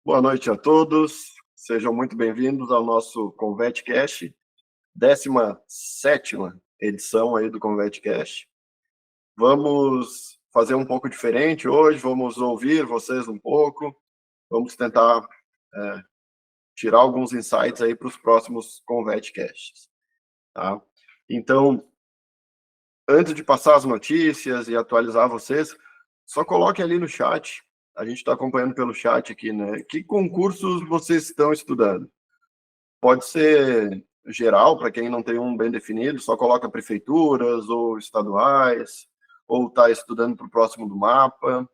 Boa noite a todos, sejam muito bem-vindos ao nosso ConvetCast, 17ª edição aí do ConvetCast. Vamos fazer um pouco diferente hoje, vamos ouvir vocês um pouco, vamos tentar tirar alguns insights aí para os próximos ConvetCasts, tá? Então, antes de passar as notícias e atualizar vocês, só coloquem ali no chat. A gente está acompanhando pelo chat aqui, né? Que concursos vocês estão estudando? Pode ser geral, para quem não tem um bem definido, só coloca prefeituras ou estaduais, ou está estudando para o próximo do mapa.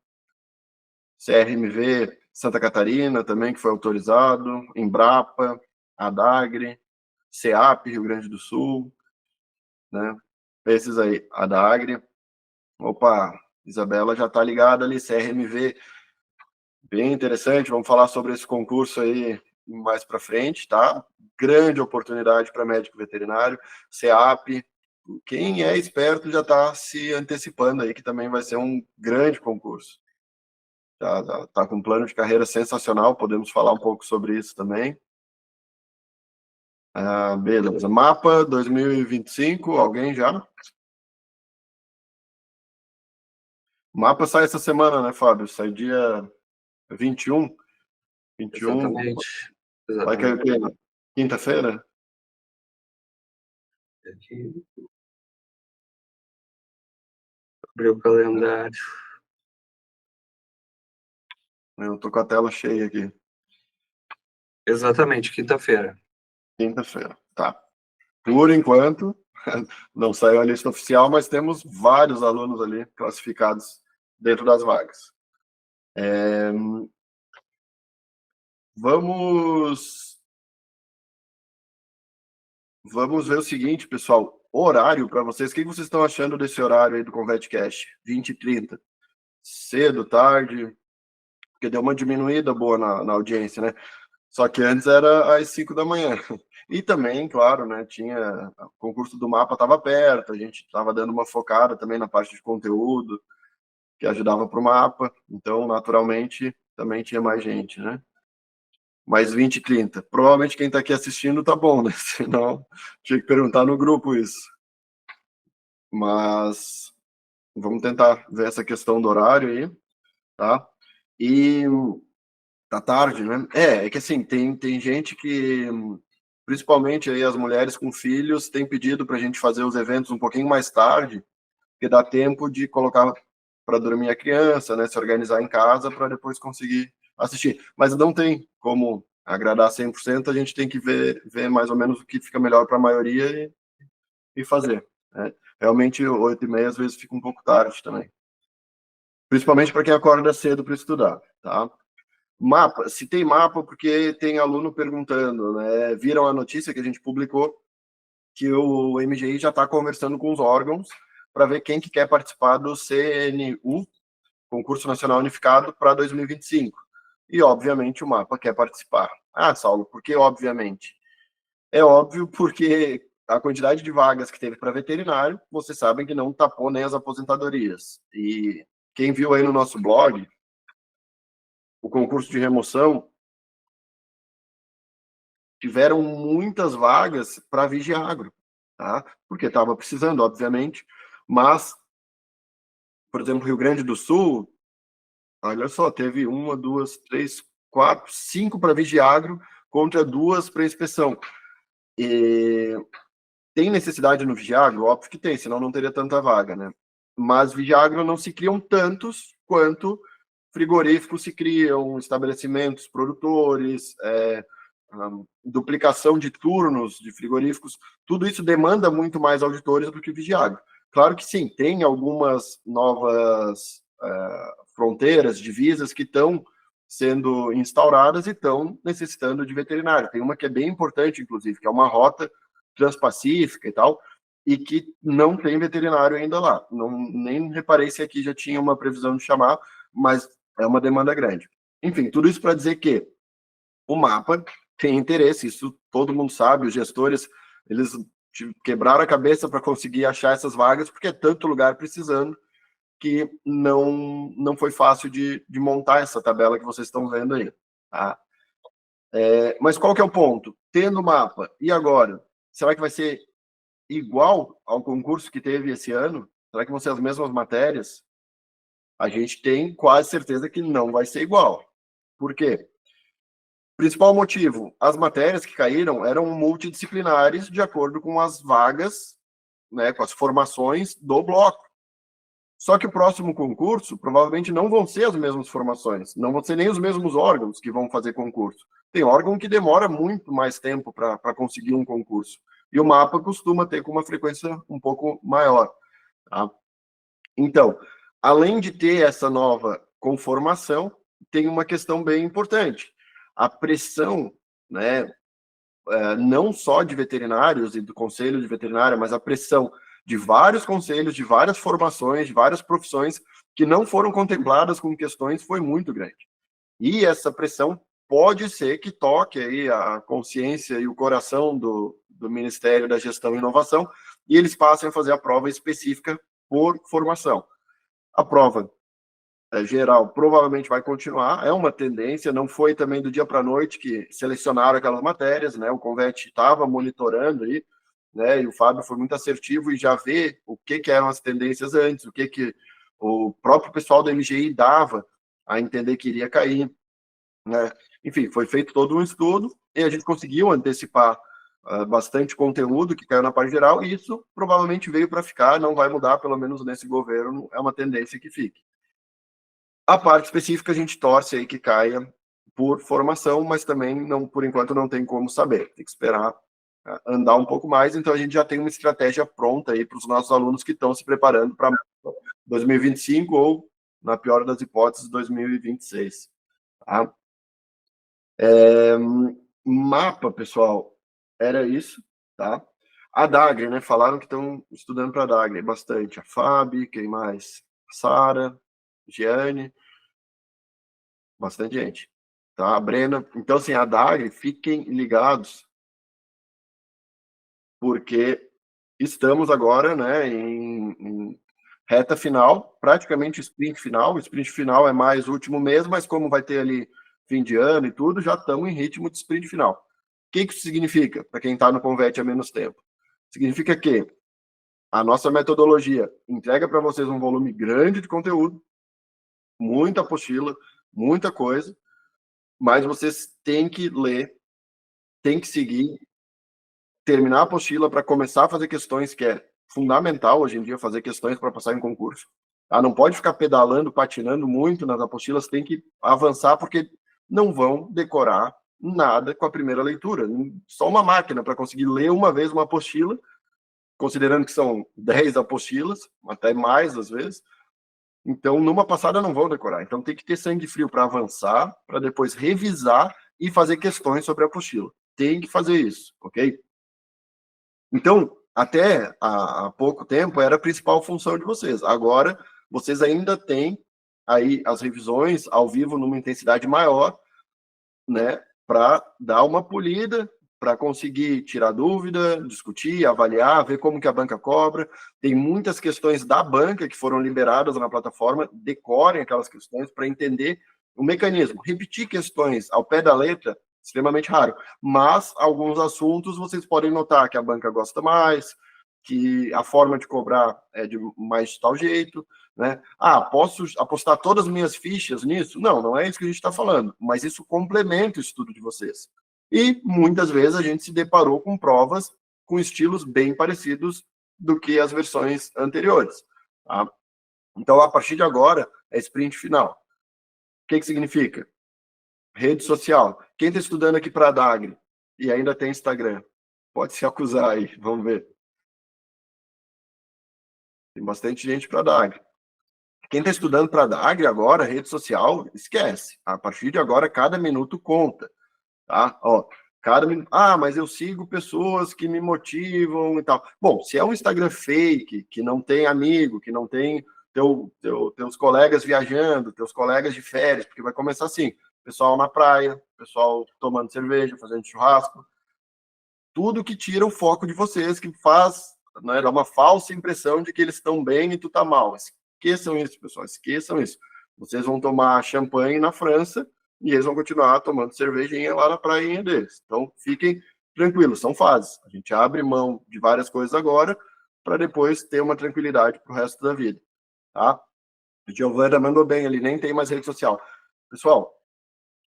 CRMV Santa Catarina também, que foi autorizado. Embrapa, Adagre, CEAP, Rio Grande do Sul, né? Esses aí, Adagre. Opa, Isabela já está ligada ali, CRMV, bem interessante, vamos falar sobre esse concurso aí mais para frente, tá? Grande oportunidade para médico veterinário, CEAP, quem é esperto já está se antecipando aí, que também vai ser um grande concurso. Tá com um plano de carreira sensacional, podemos falar um pouco sobre isso também. Beleza, mapa 2025, alguém já? Mapa sai essa semana, né, Fábio? Sai dia 21. Exatamente. Vai cair o quê? Quinta-feira? Aqui. Abrir o calendário. Eu tô com a tela cheia aqui. Exatamente, quinta-feira. Quinta-feira, tá. Por enquanto, não saiu a lista oficial, mas temos vários alunos ali classificados dentro das vagas. Vamos ver o seguinte, pessoal. Horário para vocês. O que vocês estão achando desse horário aí do ConvetCast? 20h30. Cedo, tarde? Porque deu uma diminuída boa na audiência, né? Só que antes era às 5 da manhã. E também, claro, né, tinha o concurso do mapa estava perto, a gente estava dando uma focada também na parte de conteúdo, que ajudava para o mapa, então, naturalmente, também tinha mais gente, né? Mais 20h30. Provavelmente quem está aqui assistindo tá bom, né? Senão, tinha que perguntar no grupo isso. Mas vamos tentar ver essa questão do horário aí, tá? E tá tarde, né? É que assim, tem gente que, principalmente aí as mulheres com filhos, têm pedido para a gente fazer os eventos um pouquinho mais tarde, porque dá tempo de colocar para dormir a criança, né? Se organizar em casa para depois conseguir assistir. Mas não tem como agradar 100%, a gente tem que ver mais ou menos o que fica melhor para a maioria e fazer, né? Realmente, 8h30 às vezes fica um pouco tarde também. Principalmente para quem acorda cedo para estudar, tá? Mapa, se tem mapa, porque tem aluno perguntando, né? Viram a notícia que a gente publicou que o MGI já está conversando com os órgãos para ver quem que quer participar do CNU, Concurso Nacional Unificado, para 2025. E, obviamente, o mapa quer participar. Ah, Saulo, por que obviamente? É óbvio porque a quantidade de vagas que teve para veterinário, vocês sabem que não tapou nem as aposentadorias. E quem viu aí no nosso blog, o concurso de remoção, tiveram muitas vagas para Vigiagro, tá? Porque estava precisando, obviamente, mas, por exemplo, Rio Grande do Sul, olha só, teve 1, 2, 3, 4, 5 para Vigiagro contra 2 para inspeção. E tem necessidade no Vigiagro? Óbvio que tem, senão não teria tanta vaga, né? Mas Vigiagro não se criam tantos quanto frigoríficos se criam, estabelecimentos produtores, duplicação de turnos de frigoríficos, tudo isso demanda muito mais auditores do que o Vigiagro. Claro que sim, tem algumas novas fronteiras, divisas que estão sendo instauradas e estão necessitando de veterinário. Tem uma que é bem importante, inclusive, que é uma rota transpacífica e tal, e que não tem veterinário ainda lá. Não, nem reparei se aqui já tinha uma previsão de chamar, mas é uma demanda grande. Enfim, tudo isso para dizer que o mapa tem interesse, isso todo mundo sabe, os gestores, eles quebraram a cabeça para conseguir achar essas vagas, porque é tanto lugar precisando que não foi fácil de montar essa tabela que vocês estão vendo aí. tá? Mas qual que é o ponto? Tendo mapa, e agora? Será que vai ser igual ao concurso que teve esse ano? Será que vão ser as mesmas matérias? A gente tem quase certeza que não vai ser igual. Por quê? Principal motivo, as matérias que caíram eram multidisciplinares de acordo com as vagas, né, com as formações do bloco. Só que o próximo concurso provavelmente não vão ser as mesmas formações, não vão ser nem os mesmos órgãos que vão fazer concurso. Tem órgão que demora muito mais tempo para conseguir um concurso. E o mapa costuma ter com uma frequência um pouco maior. Tá? Então, além de ter essa nova conformação, tem uma questão bem importante. A pressão, né, não só de veterinários e do conselho de veterinária, mas a pressão de vários conselhos, de várias formações, de várias profissões que não foram contempladas com questões foi muito grande. E essa pressão pode ser que toque aí a consciência e o coração do Ministério da Gestão e Inovação e eles passem a fazer a prova específica por formação. A prova geral provavelmente vai continuar, é uma tendência, não foi também do dia para a noite que selecionaram aquelas matérias, né? O Convet estava monitorando aí, né? E o Fábio foi muito assertivo e já vê o que eram as tendências antes, o que o próprio pessoal do MGI dava a entender que iria cair, né? Enfim, foi feito todo um estudo e a gente conseguiu antecipar bastante conteúdo que caiu na parte geral e isso provavelmente veio para ficar, não vai mudar, pelo menos nesse governo, é uma tendência que fique. A parte específica a gente torce aí que caia por formação, mas também não, por enquanto não tem como saber, tem que esperar andar um pouco mais, então a gente já tem uma estratégia pronta aí para os nossos alunos que estão se preparando para 2025 ou, na pior das hipóteses, 2026. Tá? Mapa, pessoal, era isso, tá? A Dagre, né? Falaram que estão estudando para a Dagre bastante. A Fabi, quem mais? Sara, Giane, bastante gente, tá? A Brena. Então, assim, a Dagre, fiquem ligados, porque estamos agora, né, em reta final, praticamente sprint final. O sprint final é mais o último mês, mas como vai ter ali fim de ano e tudo, já estamos em ritmo de sprint final. O que isso significa, para quem está no Convet há menos tempo? Significa que a nossa metodologia entrega para vocês um volume grande de conteúdo, muita apostila, muita coisa, mas vocês têm que ler, têm que seguir, terminar a apostila para começar a fazer questões, que é fundamental hoje em dia fazer questões para passar em concurso. Tá? Não pode ficar pedalando, patinando muito nas apostilas, tem que avançar, porque não vão decorar nada com a primeira leitura. Só uma máquina para conseguir ler uma vez uma apostila, considerando que são 10 apostilas, até mais às vezes. Então, numa passada não vão decorar. Então, tem que ter sangue frio para avançar, para depois revisar e fazer questões sobre a apostila. Tem que fazer isso, ok? Então, até há pouco tempo, era a principal função de vocês. Agora, vocês ainda têm aí as revisões ao vivo numa intensidade maior, né, para dar uma polida, para conseguir tirar dúvida, discutir, avaliar, ver como que a banca cobra. Tem muitas questões da banca que foram liberadas na plataforma, decorem aquelas questões para entender o mecanismo. Repetir questões ao pé da letra, extremamente raro, mas alguns assuntos vocês podem notar que a banca gosta mais, que a forma de cobrar é de mais de tal jeito, né? Ah, posso apostar todas as minhas fichas nisso? Não, não é isso que a gente está falando, mas isso complementa o estudo de vocês. E muitas vezes a gente se deparou com provas com estilos bem parecidos do que as versões anteriores. Tá? Então, a partir de agora, é sprint final. O que significa? Rede social. Quem está estudando aqui para a Dagre e ainda tem Instagram, pode se acusar aí, vamos ver. Tem bastante gente para a Dagre. Quem está estudando para a Dagre agora, rede social, esquece. A partir de agora, cada minuto conta. Tá? Ó, cada minuto. Ah, mas eu sigo pessoas que me motivam e tal. Bom, se é um Instagram fake, que não tem amigo, que não tem teus colegas viajando, teus colegas de férias, porque vai começar assim, pessoal na praia, pessoal tomando cerveja, fazendo churrasco, tudo que tira o foco de vocês, que faz, né, dá uma falsa impressão de que eles estão bem e tu tá mal. Esqueçam isso, pessoal, esqueçam isso. Vocês vão tomar champanhe na França e eles vão continuar tomando cervejinha lá na prainha deles. Então, fiquem tranquilos, são fases. A gente abre mão de várias coisas agora para depois ter uma tranquilidade para o resto da vida, tá? O Giovana mandou bem ali, nem tem mais rede social. Pessoal,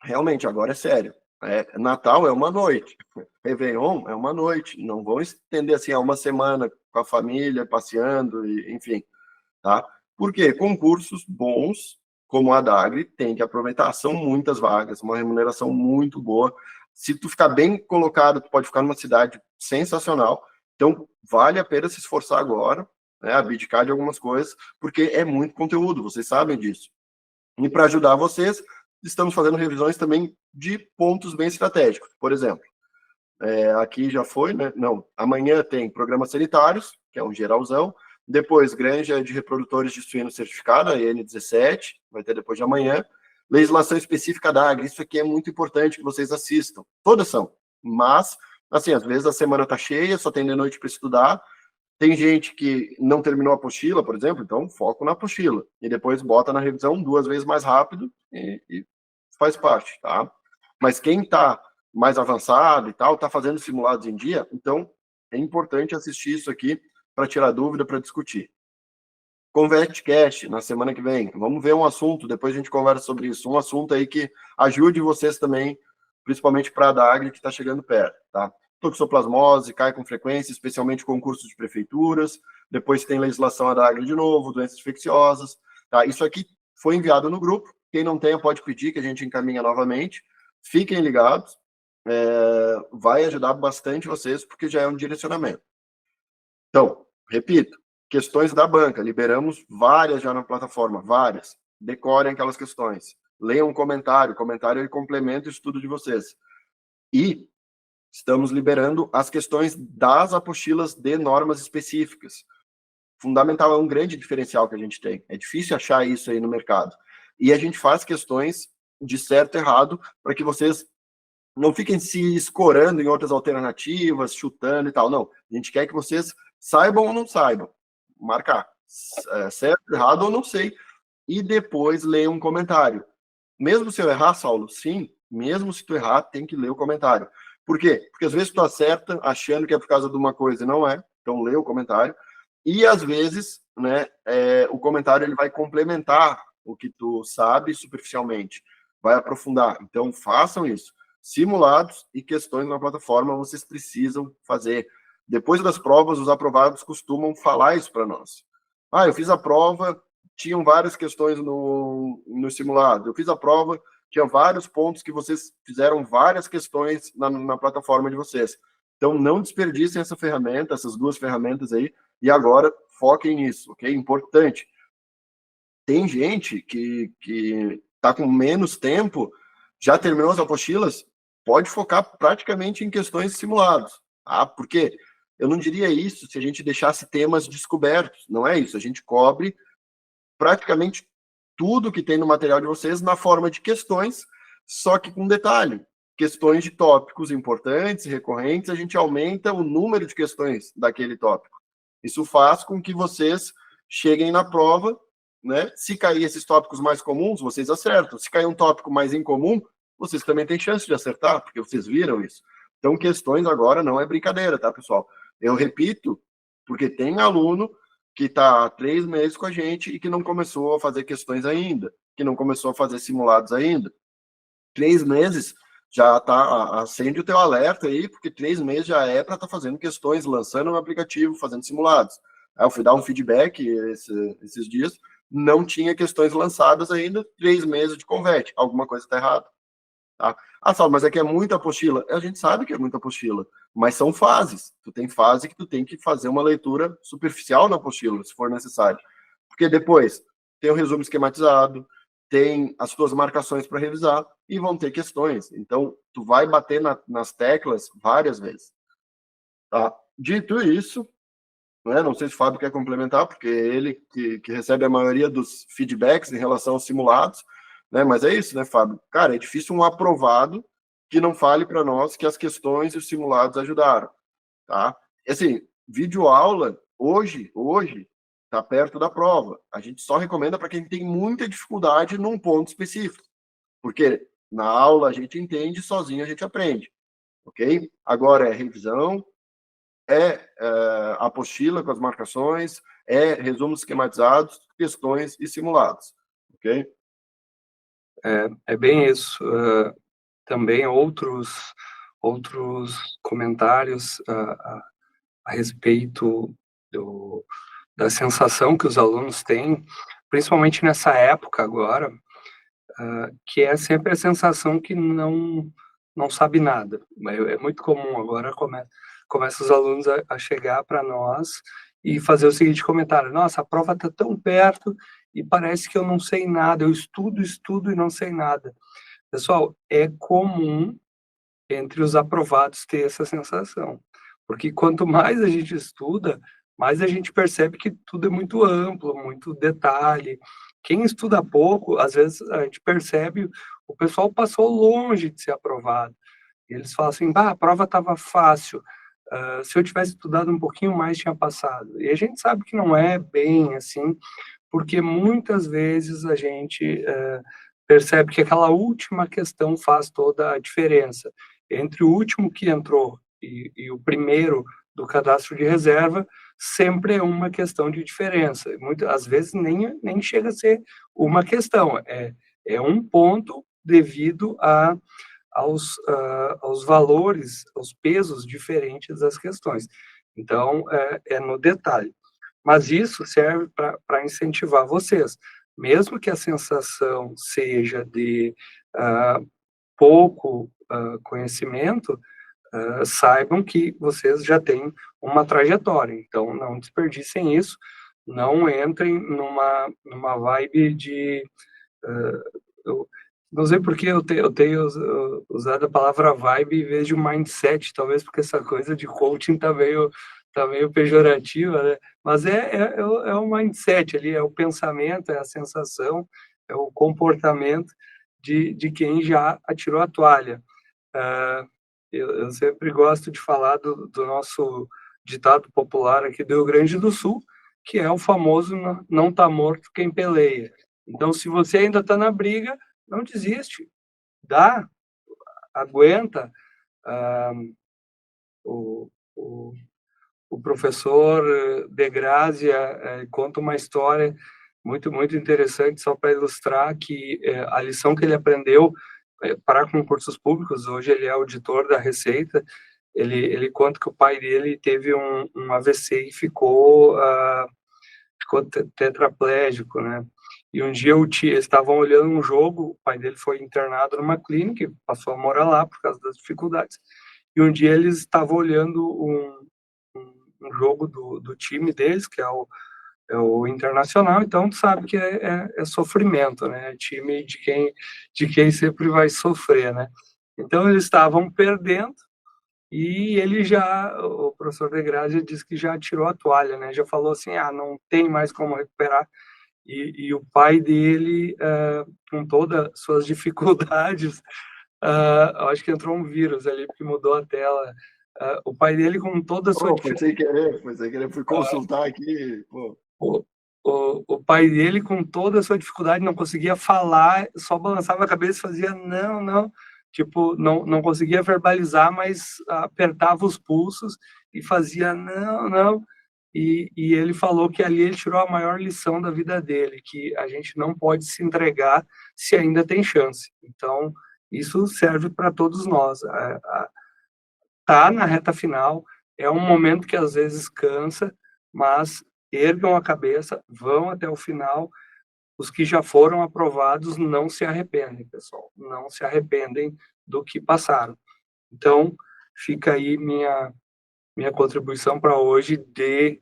realmente, agora é sério. Natal é uma noite, Réveillon é uma noite. Não vão estender assim a uma semana com a família, passeando, enfim, tá? Porque concursos bons, como a Dagri, tem que aproveitar. São muitas vagas, uma remuneração muito boa. Se tu ficar bem colocado, tu pode ficar numa cidade sensacional. Então, vale a pena se esforçar agora, né, abdicar de algumas coisas, porque é muito conteúdo, vocês sabem disso. E para ajudar vocês, estamos fazendo revisões também de pontos bem estratégicos. Por exemplo, aqui já foi, né? Não, amanhã tem programas sanitários, que é um geralzão. Depois, granja de reprodutores de suíno certificada, N17, vai ter depois de amanhã. Legislação específica da Agri, isso aqui é muito importante que vocês assistam. Todas são, mas, assim, às vezes a semana está cheia, só tem de noite para estudar. Tem gente que não terminou a apostila, por exemplo, então foco na apostila. E depois bota na revisão 2 vezes mais rápido e faz parte, tá? Mas quem está mais avançado e tal, está fazendo simulados em dia, então é importante assistir isso aqui para tirar dúvida, para discutir. ConvertCast, na semana que vem. Vamos ver um assunto, depois a gente conversa sobre isso. Um assunto aí que ajude vocês também, principalmente para a Dagri, que está chegando perto, tá? Toxoplasmose cai com frequência, especialmente concursos de prefeituras. Depois tem legislação a Dagri de novo, doenças infecciosas. Tá? Isso aqui foi enviado no grupo. Quem não tem, pode pedir que a gente encaminha novamente. Fiquem ligados. Vai ajudar bastante vocês, porque já é um direcionamento. Então, repito, questões da banca. Liberamos várias já na plataforma, várias. Decorem aquelas questões. Leiam um comentário. Comentário ele complementa o estudo de vocês. E estamos liberando as questões das apostilas de normas específicas. Fundamental, é um grande diferencial que a gente tem. É difícil achar isso aí no mercado. E a gente faz questões de certo e errado para que vocês não fiquem se escorando em outras alternativas, chutando e tal. Não, a gente quer que vocês saibam ou não saibam. Marcar. Certo, errado ou não sei. E depois leiam um comentário. Mesmo se eu errar, Saulo, sim, mesmo se tu errar, tem que ler o comentário. Por quê? Porque às vezes tu acerta achando que é por causa de uma coisa e não é. Então lê o comentário. E às vezes, né, o comentário ele vai complementar o que tu sabe superficialmente, vai aprofundar. Então façam isso. Simulados e questões na plataforma vocês precisam fazer. Depois das provas, os aprovados costumam falar isso para nós. Ah, eu fiz a prova, tinham várias questões no simulado. Eu fiz a prova, tinha vários pontos que vocês fizeram várias questões na plataforma de vocês. Então, não desperdicem essa ferramenta, essas duas ferramentas aí, e agora foquem nisso, ok? Importante. Tem gente que está com menos tempo, já terminou as apostilas, pode focar praticamente em questões simulados. Ah, por quê? Eu não diria isso se a gente deixasse temas descobertos. Não é isso. A gente cobre praticamente tudo que tem no material de vocês na forma de questões, só que com detalhe. Questões de tópicos importantes, recorrentes, a gente aumenta o número de questões daquele tópico. Isso faz com que vocês cheguem na prova, né? Se cair esses tópicos mais comuns, vocês acertam. Se cair um tópico mais incomum, vocês também têm chance de acertar, porque vocês viram isso. Então, questões agora não é brincadeira, tá, pessoal? Eu repito, porque tem aluno que está há 3 meses com a gente e que não começou a fazer questões ainda, que não começou a fazer simulados ainda. 3 meses já tá, acende o teu alerta aí, porque 3 meses já é para estar fazendo questões, lançando um aplicativo, fazendo simulados. Aí eu fui dar um feedback esses dias, não tinha questões lançadas ainda, 3 meses de converte, alguma coisa está errada. Tá? Ah, Saulo, mas é que é muita apostila. A gente sabe que é muita apostila, mas são fases. Tu tem fase que tu tem que fazer uma leitura superficial na apostila, se for necessário. Porque depois tem o resumo esquematizado, tem as tuas marcações para revisar e vão ter questões. Então, tu vai bater nas teclas várias vezes. Tá? Dito isso, né, não sei se o Fábio quer complementar, porque é ele que recebe a maioria dos feedbacks em relação aos simulados, né? Mas é isso, né, Fábio? Cara, é difícil um aprovado que não fale para nós que as questões e os simulados ajudaram, tá? Assim, videoaula, hoje, está perto da prova. A gente só recomenda para quem tem muita dificuldade num ponto específico. Porque Na aula a gente entende, sozinho a gente aprende, ok? Agora é revisão, apostila com as marcações, resumos esquematizados, questões e simulados, ok? É bem isso. Também outros comentários a respeito da sensação que os alunos têm, principalmente nessa época agora, que é sempre a sensação que não sabe nada. É muito comum agora, começa os alunos a chegar para nós e fazer o seguinte comentário: nossa, a prova está tão perto e parece que eu não sei nada, eu estudo e não sei nada. Pessoal, é comum entre os aprovados ter essa sensação, porque quanto mais a gente estuda, mais a gente percebe que tudo é muito amplo, muito detalhe. Quem estuda pouco, às vezes a gente percebe o pessoal passou longe de ser aprovado. Eles falam assim: bah, a prova estava fácil, se eu tivesse estudado um pouquinho mais tinha passado. E a gente sabe que não é bem assim, porque muitas vezes a gente percebe que aquela última questão faz toda a diferença. Entre o último que entrou e o primeiro do cadastro de reserva, sempre é uma questão de diferença. Às vezes nem chega a ser uma questão, é um ponto devido aos valores, aos pesos diferentes das questões. Então, é no detalhe. Mas isso serve para incentivar vocês. Mesmo que a sensação seja de pouco conhecimento, saibam que vocês já têm uma trajetória. Então, não desperdicem isso, não entrem numa vibe de... eu não sei por que eu tenho usado a palavra vibe em vez de mindset, talvez porque essa coisa de coaching tá meio pejorativa, né? Mas é o mindset ali, é o pensamento, é a sensação, é o comportamento de quem já atirou a toalha. Eu sempre gosto de falar do nosso ditado popular aqui do Rio Grande do Sul, que é o famoso não tá morto quem peleia. Então, se você ainda está na briga, não desiste, aguenta. O, o, o professor De Grazia conta uma história muito interessante, só para ilustrar que a lição que ele aprendeu para concursos públicos, hoje ele é auditor da Receita, ele conta que o pai dele teve um AVC e ficou tetraplégico, né? E um dia eles estavam olhando um jogo, o pai dele foi internado numa clínica, passou a morar lá por causa das dificuldades. E um dia eles estavam olhando um jogo do time deles, que é o Internacional, então tu sabe que é sofrimento, né? Time de quem sempre vai sofrer, né? Então eles estavam perdendo e o professor De Grazia disse que já tirou a toalha, né? Já falou assim, não tem mais como recuperar. E o pai dele, com todas as suas dificuldades, acho que entrou um vírus ali, porque mudou a tela. O pai dele, com toda a sua Foi sem querer, fui consultar aqui, pô. O pai dele, com toda a sua dificuldade, não conseguia falar, só balançava a cabeça e fazia não, tipo, não conseguia verbalizar, mas apertava os pulsos e fazia não. E ele falou que ali ele tirou a maior lição da vida dele, que a gente não pode se entregar se ainda tem chance. Então, isso serve para todos nós. Tá na reta final, é um momento que às vezes cansa, mas ergam a cabeça, vão até o final. Os que já foram aprovados não se arrependem, pessoal, não se arrependem do que passaram. Então, fica aí minha contribuição para hoje de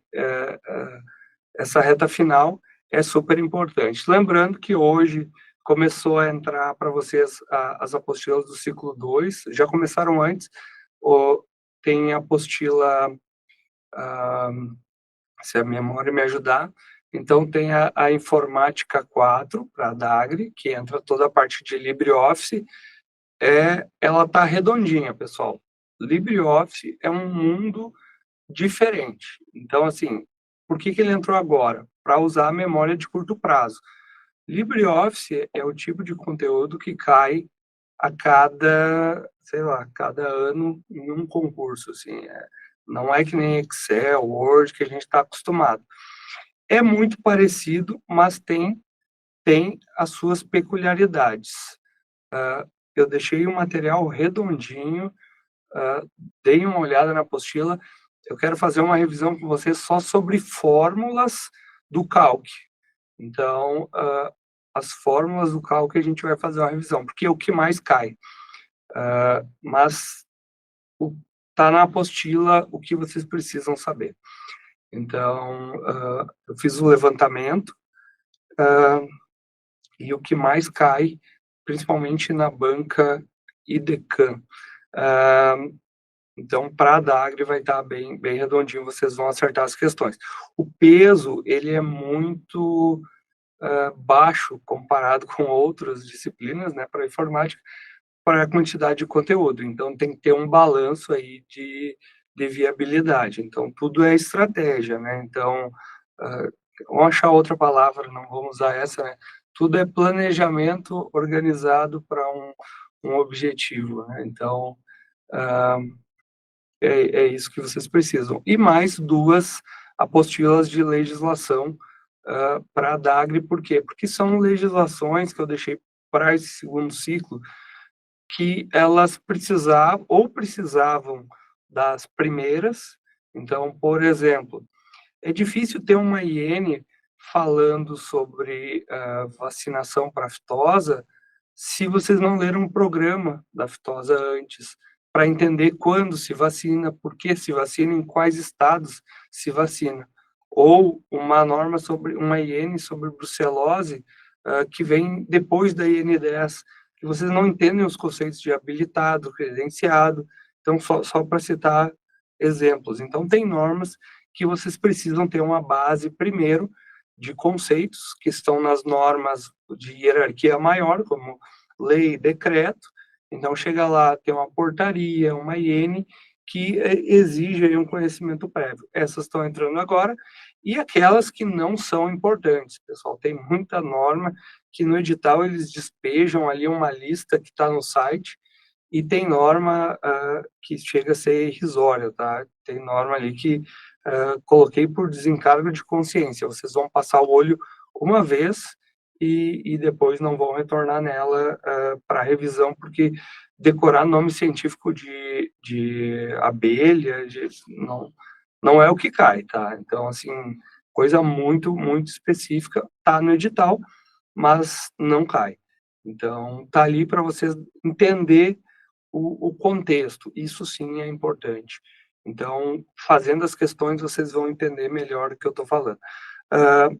essa reta final é super importante. Lembrando que hoje começou a entrar para vocês as apostilas do ciclo 2, já começaram antes, tem a apostila, se a memória me ajudar, então tem a Informática 4 para a DAGRE, que entra toda a parte de LibreOffice, ela está redondinha, pessoal. LibreOffice é um mundo diferente. Então, assim, por que ele entrou agora? Para usar a memória de curto prazo. LibreOffice é o tipo de conteúdo que cai a cada, sei lá, cada ano em um concurso, assim, não é que nem Excel, Word, que a gente está acostumado. É muito parecido, mas tem as suas peculiaridades. Eu deixei o material redondinho, deem uma olhada na apostila. Eu quero fazer uma revisão com vocês só sobre fórmulas do Calc. Então, as fórmulas do Calc a gente vai fazer uma revisão, porque é o que mais cai. Mas está na apostila o que vocês precisam saber. Então, eu fiz o levantamento, e o que mais cai, principalmente na banca IDECAM. Então, para a DAGRE vai estar bem redondinho, vocês vão acertar as questões. O peso, ele é muito baixo comparado com outras disciplinas, né, para informática, para a quantidade de conteúdo. Então, tem que ter um balanço aí de viabilidade. Então, tudo é estratégia, né? Então, vamos achar outra palavra, não vamos usar essa, né? Tudo é planejamento organizado para um objetivo, né? Então, é isso que vocês precisam. E mais 2 apostilas de legislação para a DAGRE, por quê? Porque são legislações que eu deixei para esse segundo ciclo, que elas precisavam das primeiras. Então, por exemplo, é difícil ter uma IN falando sobre vacinação para aftosa se vocês não leram um programa da aftosa antes, para entender quando se vacina, por que se vacina, em quais estados se vacina. Ou uma norma sobre uma IN sobre brucelose que vem depois da IN 10, que vocês não entendem os conceitos de habilitado, credenciado. Então, só para citar exemplos. Então, tem normas que vocês precisam ter uma base, primeiro, de conceitos que estão nas normas de hierarquia maior, como lei e decreto. Então, chega lá, tem uma portaria, uma IN, que exige aí um conhecimento prévio. Essas estão entrando agora, e aquelas que não são importantes. Pessoal, tem muita norma que no edital eles despejam ali uma lista que está no site, e tem norma que chega a ser irrisória, tá? Tem norma ali que coloquei por desencargo de consciência. Vocês vão passar o olho uma vez e depois não vão retornar nela para revisão, porque decorar nome científico de abelha não é o que cai, tá? Então, assim, coisa muito, muito específica, tá no edital, mas não cai. Então, tá ali para vocês entender o contexto, isso sim é importante. Então, fazendo as questões, vocês vão entender melhor o que eu estou falando.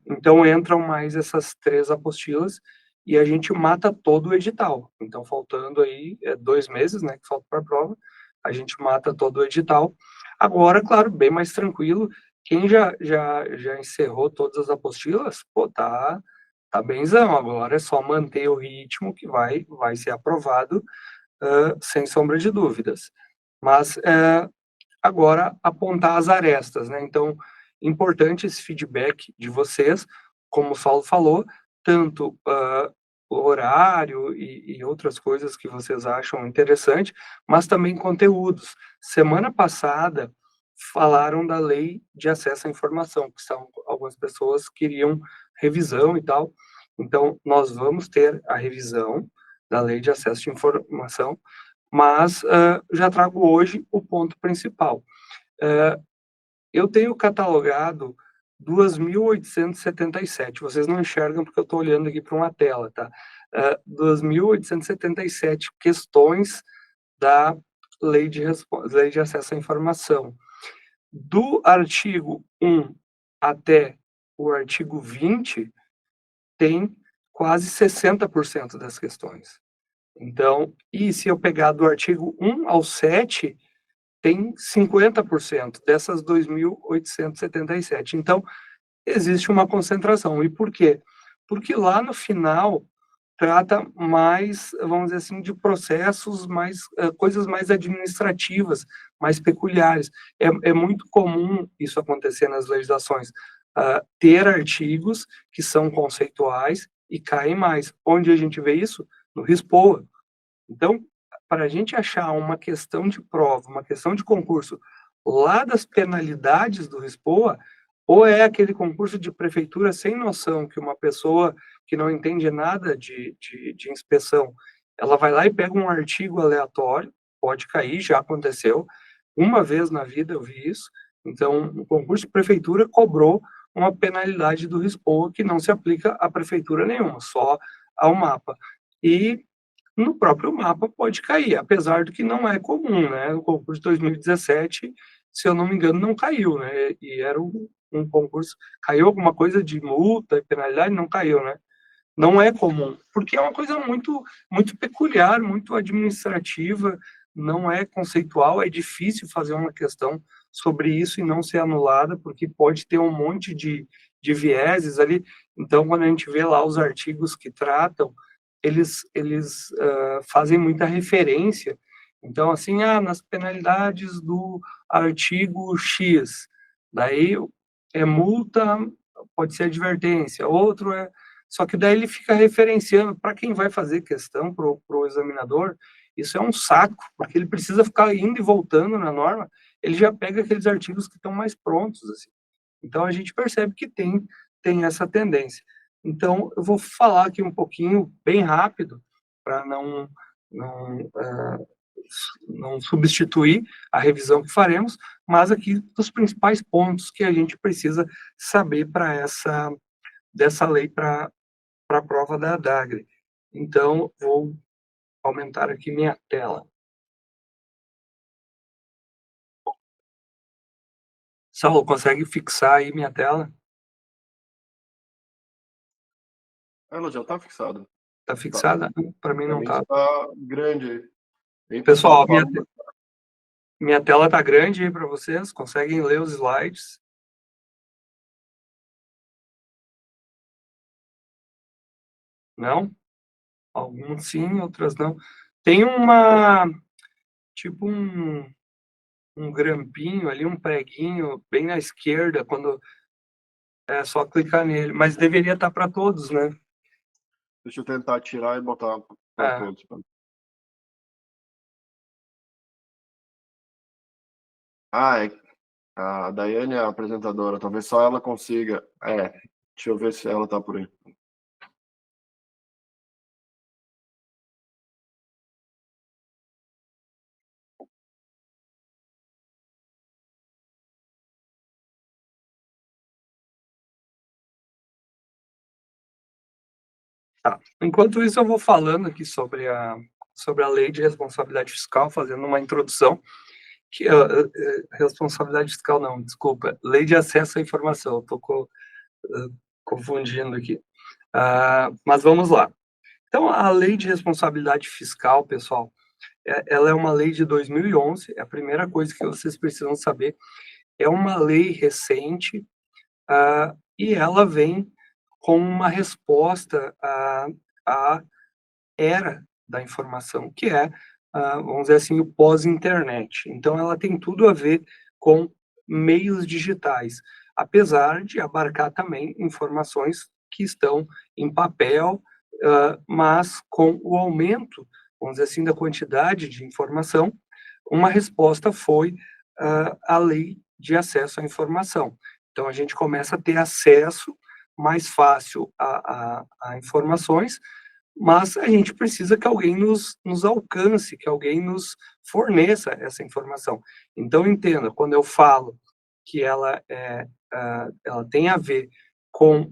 Então, entram mais essas 3 apostilas e a gente mata todo o edital. Então, faltando aí 2 meses, né, que falta para a prova, a gente mata todo o edital. Agora, claro, bem mais tranquilo, quem já encerrou todas as apostilas, pô, tá benzão, agora é só manter o ritmo que vai ser aprovado, sem sombra de dúvidas. Mas agora apontar as arestas, né? Então, importante esse feedback de vocês, como o Saulo falou, tanto o horário e outras coisas que vocês acham interessante, mas também conteúdos. Semana passada falaram da lei de acesso à informação, que algumas pessoas queriam revisão e tal. Então, nós vamos ter a revisão da lei de acesso à informação, mas já trago hoje o ponto principal. Eu tenho catalogado 2.877, vocês não enxergam porque eu estou olhando aqui para uma tela, tá? 2.877 questões da lei de acesso à informação. Do artigo 1 até o artigo 20, tem quase 60% das questões. Então, e se eu pegar do artigo 1 ao 7, tem 50% dessas 2.877. Então, existe uma concentração. E por quê? Porque lá no final trata mais, vamos dizer assim, de processos, coisas mais administrativas, mais peculiares. É muito comum isso acontecer nas legislações, ter artigos que são conceituais e caem mais. Onde a gente vê isso? No RISPOA. Então, para a gente achar uma questão de prova, uma questão de concurso lá das penalidades do RESPOA, ou é aquele concurso de prefeitura sem noção, que uma pessoa que não entende nada de inspeção, ela vai lá e pega um artigo aleatório, pode cair, já aconteceu, uma vez na vida eu vi isso, então o concurso de prefeitura cobrou uma penalidade do RESPOA que não se aplica a prefeitura nenhuma, só ao mapa. E no próprio mapa pode cair, apesar do que não é comum, né? O concurso de 2017, se eu não me engano, não caiu, né? E era um concurso, caiu alguma coisa de multa e penalidade? Não caiu, né? Não é comum, porque é uma coisa muito peculiar, muito administrativa, não é conceitual, é difícil fazer uma questão sobre isso e não ser anulada, porque pode ter um monte de vieses ali. Então, quando a gente vê lá os artigos que tratam, eles fazem muita referência. Então, assim, nas penalidades do artigo X, daí é multa, pode ser advertência, outro é. Só que daí ele fica referenciando, para quem vai fazer questão, para o examinador, isso é um saco, porque ele precisa ficar indo e voltando na norma, ele já pega aqueles artigos que estão mais prontos, assim. Então, a gente percebe que tem essa tendência. Então, eu vou falar aqui um pouquinho, bem rápido, para não substituir a revisão que faremos, mas aqui dos principais pontos que a gente precisa saber dessa lei para a prova da DAGRE. Então, vou aumentar aqui minha tela. Saulo, consegue fixar aí minha tela? Ela já está fixada. Está fixada? Para mim não está. Está grande aí. Pessoal, minha tela está grande aí para vocês. Conseguem ler os slides? Não? Alguns sim, outras não. Tem tipo um grampinho ali, um preguinho bem na esquerda, quando é só clicar nele. Mas deveria estar para todos, né? Deixa eu tentar tirar e botar para todos. A Daiane é a apresentadora. Talvez só ela consiga. Deixa eu ver se ela está por aí. Tá. Enquanto isso, eu vou falando aqui sobre a lei de responsabilidade fiscal, fazendo uma introdução, que responsabilidade fiscal não, desculpa, lei de acesso à informação, estou confundindo aqui. Mas vamos lá. Então, a lei de responsabilidade fiscal, pessoal, ela é uma lei de 2011, é a primeira coisa que vocês precisam saber, é uma lei recente, e ela vem com uma resposta à era da informação, que é, vamos dizer assim, o pós-internet. Então, ela tem tudo a ver com meios digitais, apesar de abarcar também informações que estão em papel, mas com o aumento, vamos dizer assim, da quantidade de informação, uma resposta foi a lei de acesso à informação. Então, a gente começa a ter acesso mais fácil a informações, mas a gente precisa que alguém nos alcance, que alguém nos forneça essa informação. Então, entenda, quando eu falo que ela tem a ver com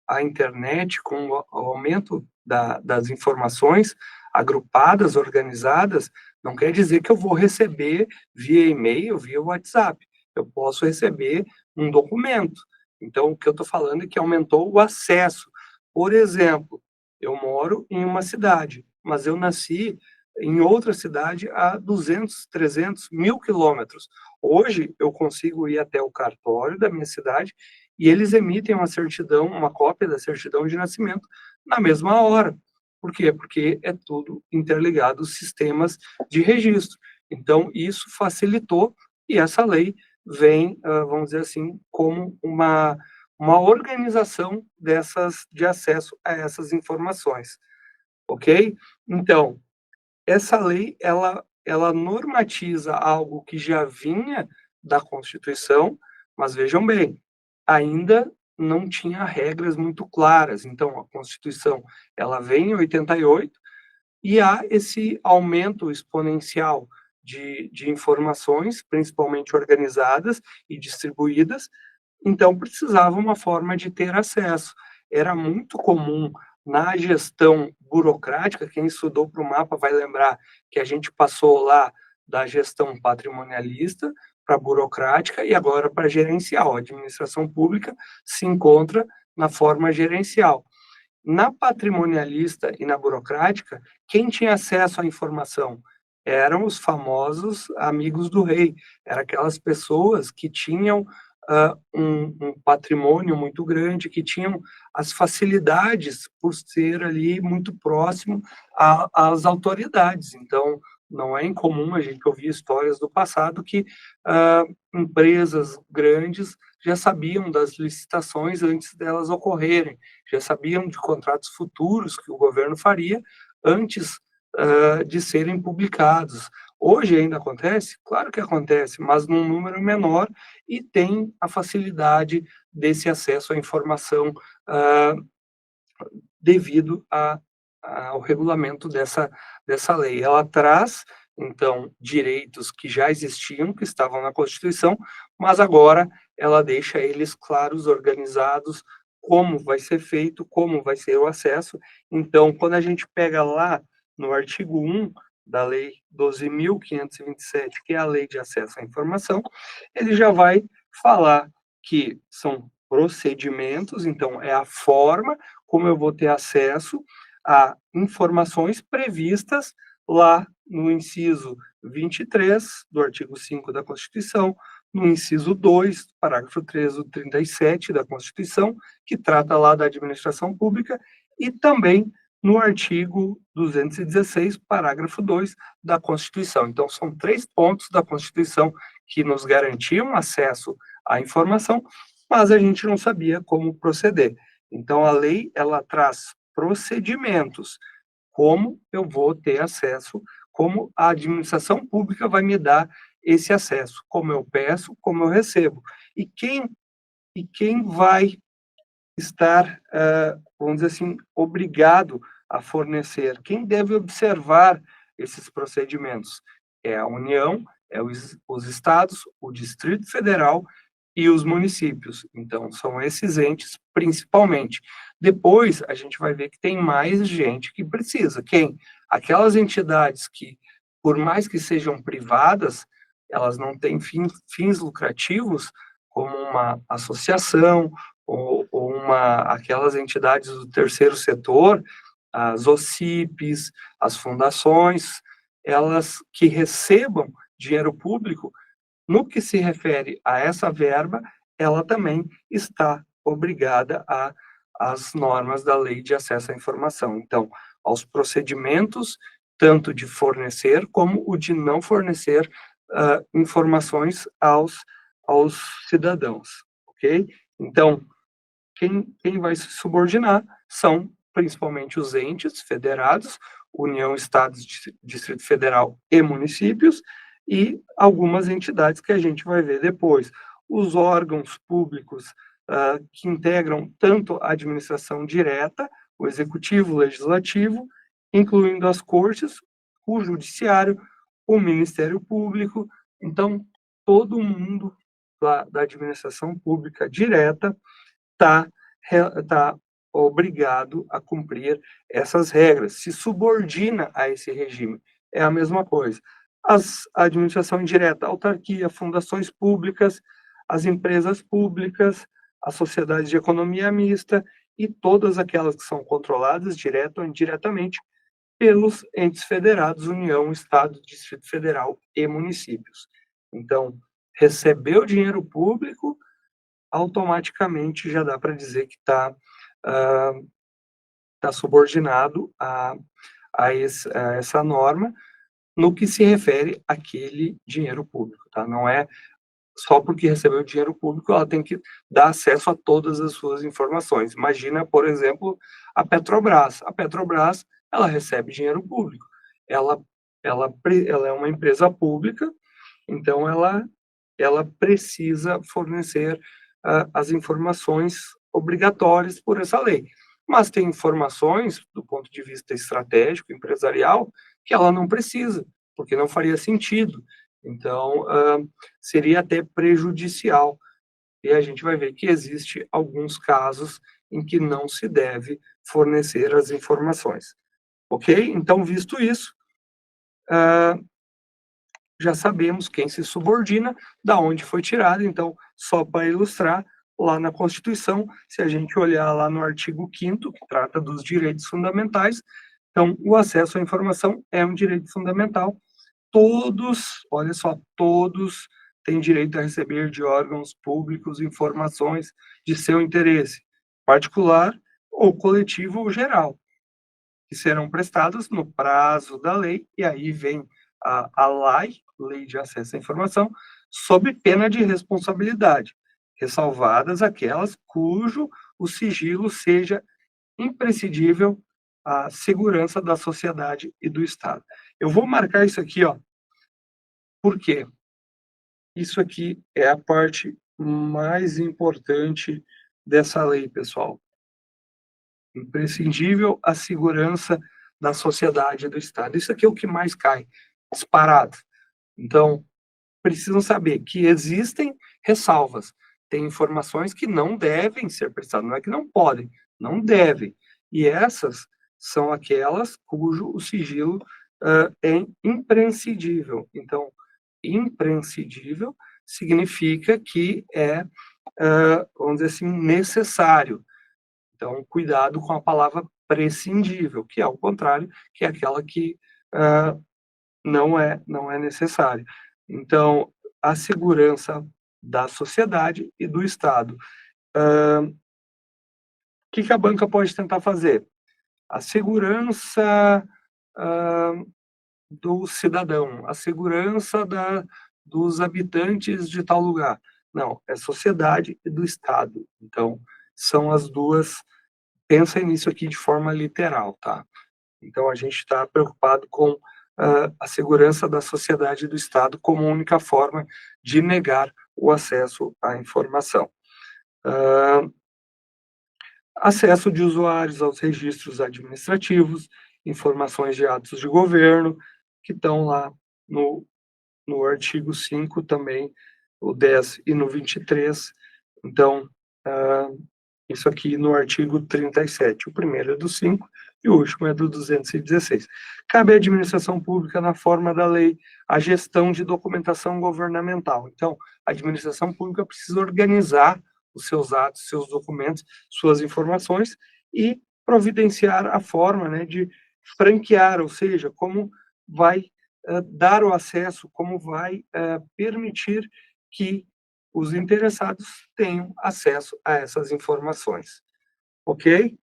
a internet, com o aumento das informações agrupadas, organizadas, não quer dizer que eu vou receber via e-mail, via WhatsApp. Eu posso receber um documento. Então, o que eu estou falando é que aumentou o acesso. Por exemplo, eu moro em uma cidade, mas eu nasci em outra cidade a 200, 300, 1.000 quilômetros. Hoje, eu consigo ir até o cartório da minha cidade e eles emitem uma certidão, uma cópia da certidão de nascimento na mesma hora. Por quê? Porque é tudo interligado, os sistemas de registro. Então, isso facilitou e essa lei vem, vamos dizer assim, como uma organização de acesso a essas informações, ok? Então, essa lei, ela normatiza algo que já vinha da Constituição, mas vejam bem, ainda não tinha regras muito claras. Então, a Constituição, ela vem em 88 e há esse aumento exponencial de informações, principalmente organizadas e distribuídas, então precisava uma forma de ter acesso. Era muito comum na gestão burocrática, quem estudou para o mapa vai lembrar que a gente passou lá da gestão patrimonialista para a burocrática e agora para a gerencial. A administração pública se encontra na forma gerencial. Na patrimonialista e na burocrática, quem tinha acesso à informação eram os famosos amigos do rei, eram aquelas pessoas que tinham um patrimônio muito grande, que tinham as facilidades por ser ali muito próximo às autoridades. Então, não é incomum a gente ouvir histórias do passado que empresas grandes já sabiam das licitações antes delas ocorrerem, já sabiam de contratos futuros que o governo faria antes de serem publicados. Hoje ainda acontece? Claro que acontece, mas num número menor e tem a facilidade desse acesso à informação devido ao regulamento dessa lei. Ela traz, então, direitos que já existiam, que estavam na Constituição, mas agora ela deixa eles claros, organizados, como vai ser feito, como vai ser o acesso. Então, quando a gente pega lá no artigo 1 da Lei 12.527, que é a Lei de Acesso à Informação, ele já vai falar que são procedimentos, então é a forma como eu vou ter acesso a informações previstas lá no inciso 23 do artigo 5 da Constituição, no inciso 2, parágrafo 3 do 37 da Constituição, que trata lá da administração pública, e também no artigo 216, parágrafo 2 da Constituição. Então, são 3 pontos da Constituição que nos garantiam acesso à informação, mas a gente não sabia como proceder. Então, a lei, ela traz procedimentos, como eu vou ter acesso, como a administração pública vai me dar esse acesso, como eu peço, como eu recebo. E quem vai estar, vamos dizer assim, obrigado a fornecer, quem deve observar esses procedimentos? É a União, é os estados, o Distrito Federal e os municípios. Então, são esses entes principalmente. Depois, a gente vai ver que tem mais gente que precisa. Quem? Aquelas entidades que, por mais que sejam privadas, elas não têm fins lucrativos, como uma associação, ou aquelas entidades do terceiro setor, as OCIPs, as fundações, elas que recebam dinheiro público, no que se refere a essa verba, ela também está obrigada às normas da Lei de Acesso à Informação. Então, aos procedimentos, tanto de fornecer como o de não fornecer informações aos cidadãos, ok? Então, quem vai se subordinar são principalmente os entes federados, União, Estados, Distrito Federal e municípios, e algumas entidades que a gente vai ver depois. Os órgãos públicos que integram tanto a administração direta, o executivo, o legislativo, incluindo as cortes, o judiciário, o Ministério Público. Então, todo mundo da administração pública direta está obrigado a cumprir essas regras, se subordina a esse regime. É a mesma coisa. A administração indireta, a autarquia, fundações públicas, as empresas públicas, as sociedades de economia mista e todas aquelas que são controladas, direta ou indiretamente, pelos entes federados, União, Estado, Distrito Federal e municípios. Então, recebeu dinheiro público, automaticamente já dá para dizer que está subordinado a essa norma no que se refere àquele dinheiro público, tá? Não é só porque recebeu dinheiro público, ela tem que dar acesso a todas as suas informações. Imagina, por exemplo, a Petrobras. A Petrobras, ela recebe dinheiro público. Ela ela é uma empresa pública, então ela precisa fornecer as informações obrigatórias por essa lei. Mas tem informações, do ponto de vista estratégico, empresarial, que ela não precisa, porque não faria sentido. Então, seria até prejudicial. E a gente vai ver que existe alguns casos em que não se deve fornecer as informações. Ok? Então, visto isso, já sabemos quem se subordina, da onde foi tirado. Então, só para ilustrar, lá na Constituição, se a gente olhar lá no artigo 5º, que trata dos direitos fundamentais, então, o acesso à informação é um direito fundamental. Todos, olha só, todos têm direito a receber de órgãos públicos informações de seu interesse, particular ou coletivo ou geral, que serão prestadas no prazo da lei, e aí vem a LAI, Lei de Acesso à Informação, sob pena de responsabilidade, ressalvadas aquelas cujo o sigilo seja imprescindível à segurança da sociedade e do Estado. Eu vou marcar isso aqui, ó, porque isso aqui é a parte mais importante dessa lei, pessoal. Imprescindível a segurança da sociedade e do Estado. Isso aqui é o que mais cai, disparado. Então, precisam saber que existem ressalvas. Tem informações que não devem ser prestadas, não é que não podem, não devem. E essas são aquelas cujo o sigilo é imprescindível. Então, imprescindível significa que é, vamos dizer assim, necessário. Então, cuidado com a palavra prescindível, que é o contrário, que é aquela que não é necessária. Então, a segurança da sociedade e do Estado. O que a banca pode tentar fazer? A segurança do cidadão, a segurança dos habitantes de tal lugar. Não, é sociedade e do Estado. Então, são as duas. Pensa nisso aqui de forma literal, tá? Então, a gente está preocupado com a segurança da sociedade e do Estado como única forma de negar o acesso à informação. Acesso de usuários aos registros administrativos, informações de atos de governo, que estão lá no artigo 5 também, o 10 e no 23. Então, isso aqui no artigo 37. O primeiro é do 5 e o último é do 216. Cabe à administração pública, na forma da lei, a gestão de documentação governamental. Então, a administração pública precisa organizar os seus atos, seus documentos, suas informações e providenciar a forma, né, de franquear, ou seja, como vai dar o acesso, como vai permitir que os interessados tenham acesso a essas informações. Ok?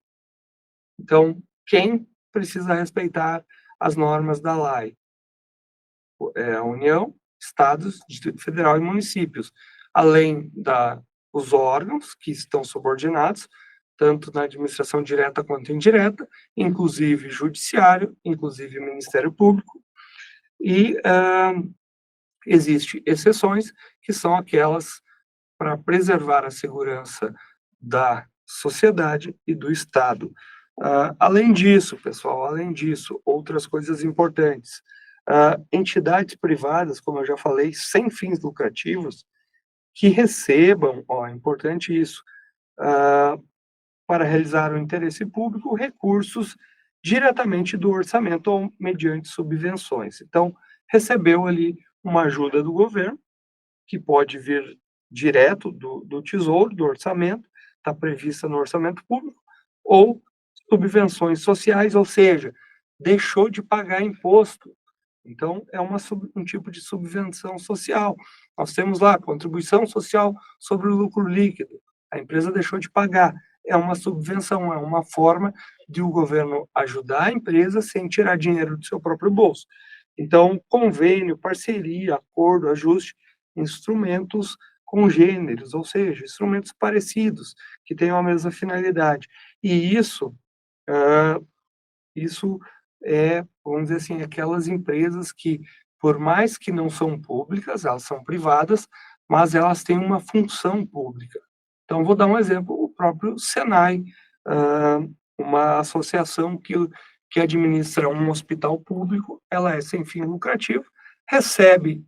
Então, quem precisa respeitar as normas da lei? É a União, Estados, Distrito Federal e municípios, além dos órgãos que estão subordinados, tanto na administração direta quanto indireta, inclusive judiciário, inclusive Ministério Público, e existem exceções, que são aquelas para preservar a segurança da sociedade e do Estado. Além disso, pessoal, além disso, outras coisas importantes. Entidades privadas, como eu já falei, sem fins lucrativos, que recebam, é importante isso, para realizar o interesse público, recursos diretamente do orçamento ou mediante subvenções. Então, recebeu ali uma ajuda do governo, que pode vir direto do Tesouro, do orçamento, está prevista no orçamento público, ou subvenções sociais, ou seja, deixou de pagar imposto. Então, é um tipo de subvenção social. Nós temos lá contribuição social sobre o lucro líquido. A empresa deixou de pagar. É uma subvenção, é uma forma de o governo ajudar a empresa sem tirar dinheiro do seu próprio bolso. Então, convênio, parceria, acordo, ajuste, instrumentos congêneres, ou seja, instrumentos parecidos, que tenham a mesma finalidade. E isso vamos dizer assim, aquelas empresas que, por mais que não são públicas, elas são privadas, mas elas têm uma função pública. Então, vou dar um exemplo, o próprio Senai, uma associação que administra um hospital público, ela é sem fim lucrativo, recebe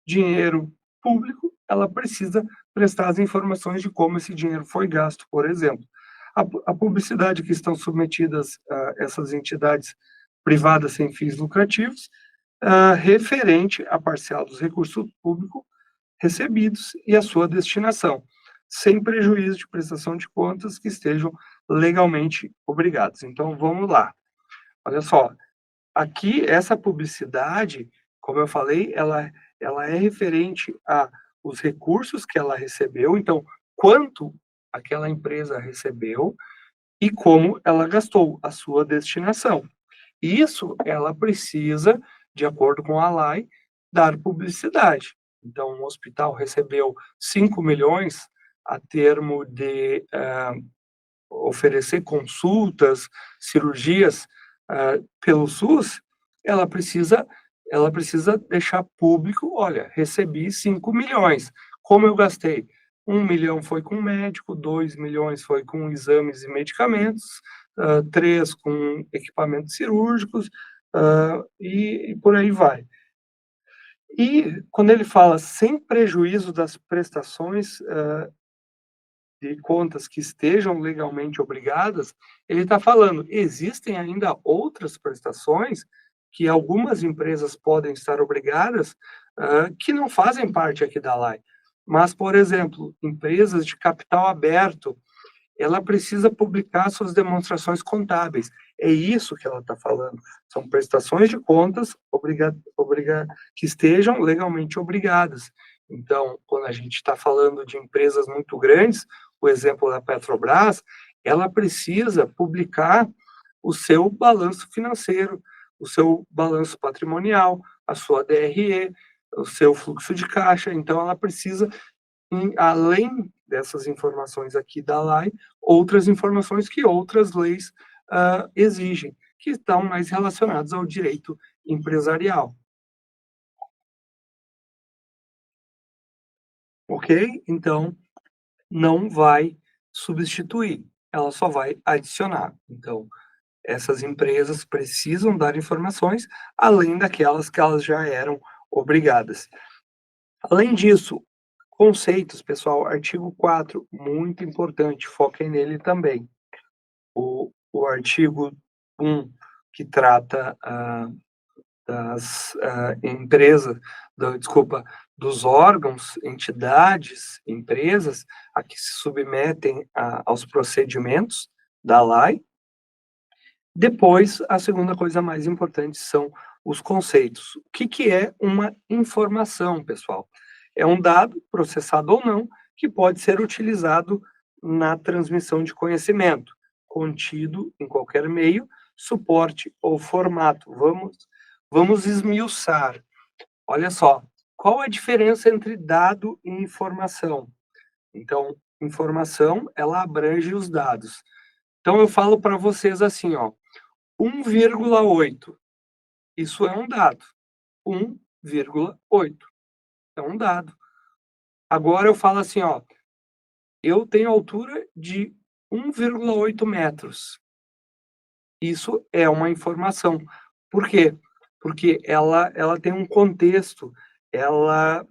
dinheiro público, ela precisa prestar as informações de como esse dinheiro foi gasto, por exemplo. A publicidade que estão submetidas a essas entidades privadas sem fins lucrativos, referente à parcial dos recursos públicos recebidos e a sua destinação, sem prejuízo de prestação de contas que estejam legalmente obrigados. Então, vamos lá. Olha só, aqui essa publicidade, como eu falei, ela é referente a os recursos que ela recebeu, então, quanto aquela empresa recebeu e como ela gastou a sua destinação. Isso ela precisa, de acordo com a lei, dar publicidade. Então, um hospital recebeu 5 milhões a termo de oferecer consultas, cirurgias pelo SUS, ela precisa deixar público, olha, recebi 5 milhões. Como eu gastei? 1 milhão foi com médico, 2 milhões foi com exames e medicamentos, 3 com equipamentos cirúrgicos, e por aí vai. E quando ele fala sem prejuízo das prestações de contas que estejam legalmente obrigadas, ele está falando, existem ainda outras prestações que algumas empresas podem estar obrigadas, que não fazem parte aqui da lei. Mas, por exemplo, empresas de capital aberto, ela precisa publicar suas demonstrações contábeis. É isso que ela está falando. São prestações de contas que estejam legalmente obrigadas. Então, quando a gente está falando de empresas muito grandes, o exemplo da Petrobras, ela precisa publicar o seu balanço financeiro, o seu balanço patrimonial, a sua DRE, o seu fluxo de caixa. Então, ela precisa, além dessas informações aqui da lei, outras informações que outras leis exigem, que estão mais relacionadas ao direito empresarial. Ok? Então, não vai substituir, ela só vai adicionar. Então, essas empresas precisam dar informações além daquelas que elas já eram obrigadas. Além disso, conceitos, pessoal, artigo 4, muito importante, foquem nele também. O artigo 1, que trata das empresas, dos órgãos, entidades, empresas a que se submetem aos procedimentos da lei. Depois, a segunda coisa mais importante são os conceitos. O que é uma informação, pessoal? É um dado, processado ou não, que pode ser utilizado na transmissão de conhecimento, contido em qualquer meio, suporte ou formato. Vamos esmiuçar. Olha só, qual a diferença entre dado e informação? Então, informação, ela abrange os dados. Então, eu falo para vocês assim, ó, 1,8. Isso é um dado. 1,8. É um dado. Agora eu falo assim, ó, eu tenho altura de 1,8 metros. Isso é uma informação. Por quê? Porque ela tem um contexto, ela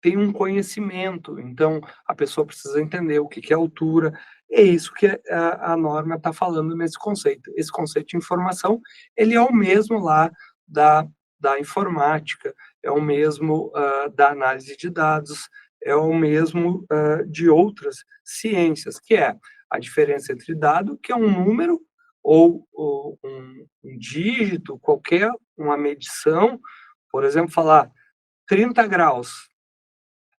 tem um conhecimento, então a pessoa precisa entender o que é altura. É isso que a norma está falando nesse conceito. Esse conceito de informação, ele é o mesmo lá da informática, é o mesmo da análise de dados, é o mesmo de outras ciências, que é a diferença entre dado, que é um número, ou um dígito, qualquer uma medição, por exemplo, falar 30 graus.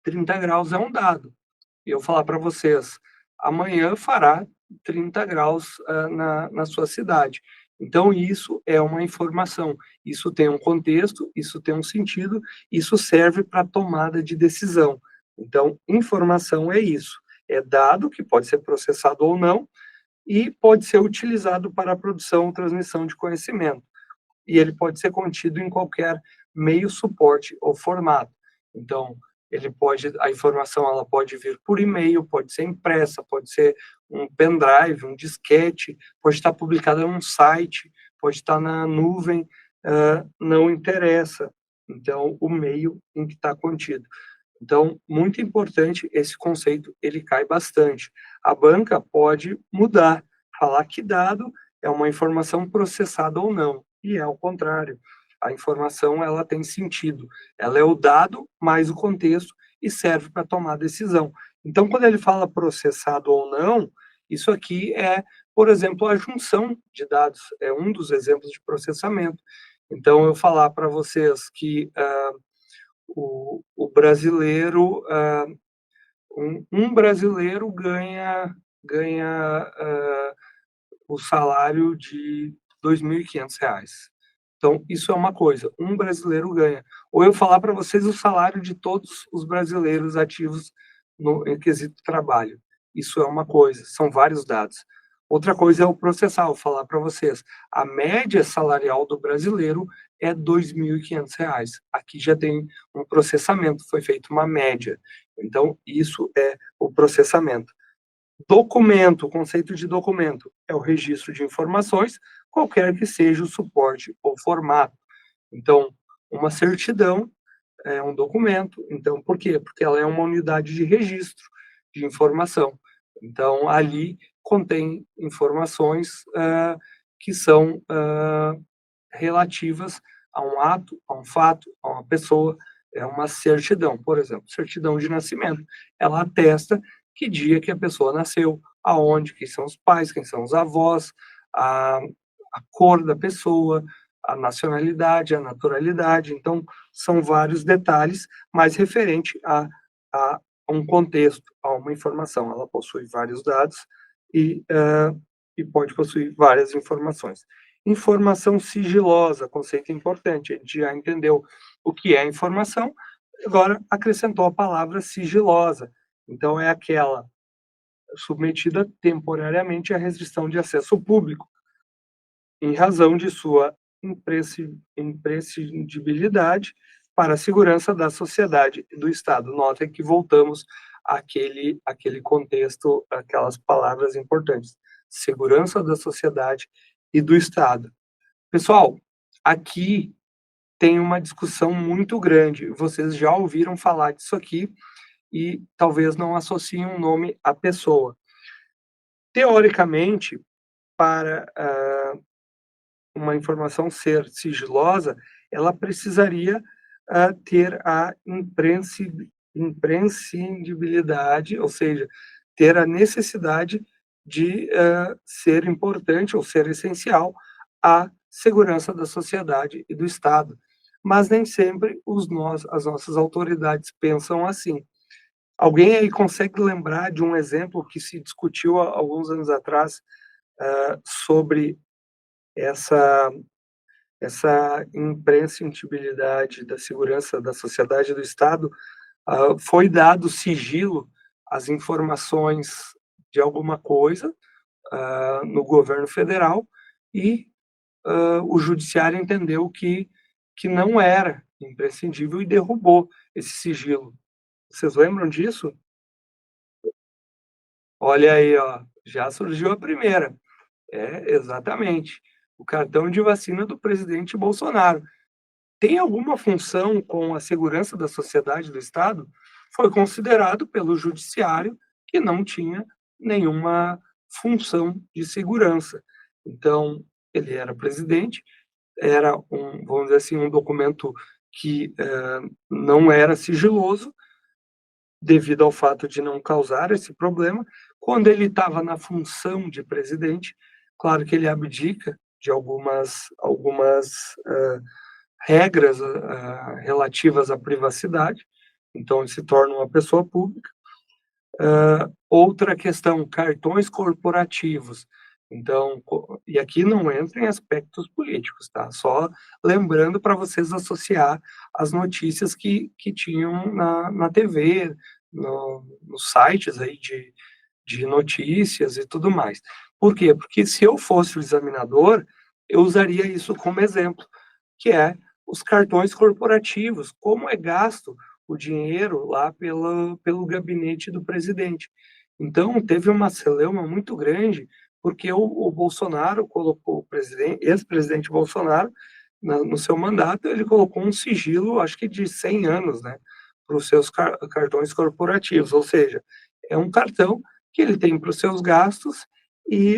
30 graus é um dado. E eu falar para vocês, amanhã fará 30 graus na sua cidade. Então, isso é uma informação. Isso tem um contexto, isso tem um sentido, isso serve para tomada de decisão. Então, informação é isso. É dado que pode ser processado ou não, e pode ser utilizado para a produção ou transmissão de conhecimento. E ele pode ser contido em qualquer meio, suporte ou formato. Então, a informação ela pode vir por e-mail, pode ser impressa, pode ser um pendrive, um disquete, pode estar publicada em um site, pode estar na nuvem, não interessa. Então, o meio em que está contido. Então, muito importante, esse conceito, ele cai bastante. A banca pode mudar, falar que dado é uma informação processada ou não, e é ao contrário. A informação, ela tem sentido. Ela é o dado mais o contexto e serve para tomar decisão. Então, quando ele fala processado ou não, isso aqui é, por exemplo, a junção de dados, é um dos exemplos de processamento. Então, eu falar para vocês que o brasileiro, um brasileiro ganha o salário de R$ 2.500. Então, isso é uma coisa, um brasileiro ganha. Ou eu falar para vocês o salário de todos os brasileiros ativos em quesito trabalho. Isso é uma coisa, são vários dados. Outra coisa é o processar, vou falar para vocês. A média salarial do brasileiro é R$ 2.500. Aqui já tem um processamento, foi feita uma média. Então, isso é o processamento. Documento, o conceito de documento é o registro de informações, qualquer que seja o suporte ou formato. Então, uma certidão é um documento. Então, por quê? Porque ela é uma unidade de registro de informação. Então, ali contém informações que são relativas a um ato, a um fato, a uma pessoa. É uma certidão, por exemplo, certidão de nascimento. Ela atesta que dia que a pessoa nasceu, aonde, quem são os pais, quem são os avós, a cor da pessoa, a nacionalidade, a naturalidade. Então, são vários detalhes, mas referente a um contexto, a uma informação. Ela possui vários dados e pode possuir várias informações. Informação sigilosa, conceito importante. A gente já entendeu o que é informação, agora acrescentou a palavra sigilosa. Então, é aquela submetida temporariamente à restrição de acesso público, em razão de sua imprescindibilidade para a segurança da sociedade e do Estado. Notem que voltamos àquele contexto, aquelas palavras importantes. Segurança da sociedade e do Estado. Pessoal, aqui tem uma discussão muito grande. Vocês já ouviram falar disso aqui e talvez não associem um nome à pessoa. Teoricamente, para uma informação ser sigilosa, ela precisaria ter a imprescindibilidade, ou seja, ter a necessidade de ser importante ou ser essencial à segurança da sociedade e do Estado. Mas nem sempre as nossas autoridades pensam assim. Alguém aí consegue lembrar de um exemplo que se discutiu há alguns anos atrás sobre essa imprescindibilidade da segurança da sociedade e do Estado? Foi dado sigilo às informações de alguma coisa no governo federal e o judiciário entendeu que não era imprescindível e derrubou esse sigilo. Vocês lembram disso? Olha aí, ó, já surgiu a primeira. É, exatamente. O cartão de vacina do presidente Bolsonaro. Tem alguma função com a segurança da sociedade do Estado? Foi considerado pelo judiciário que não tinha nenhuma função de segurança. Então, ele era presidente, era vamos dizer assim, um documento que não era sigiloso, devido ao fato de não causar esse problema. Quando ele estava na função de presidente, claro que ele abdica de algumas regras relativas à privacidade, então ele se torna uma pessoa pública. Outra questão, cartões corporativos. Então, e aqui não entra em aspectos políticos, tá? Só lembrando para vocês associar as notícias que tinham na TV, nos sites aí de notícias e tudo mais. Por quê? Porque se eu fosse o examinador, eu usaria isso como exemplo, que é os cartões corporativos, como é gasto o dinheiro lá pelo gabinete do presidente. Então, teve uma celeuma muito grande, porque o Bolsonaro colocou, o ex-presidente Bolsonaro, no seu mandato, ele colocou um sigilo, acho que de 100 anos, né, para os seus cartões corporativos, ou seja, é um cartão que ele tem para os seus gastos e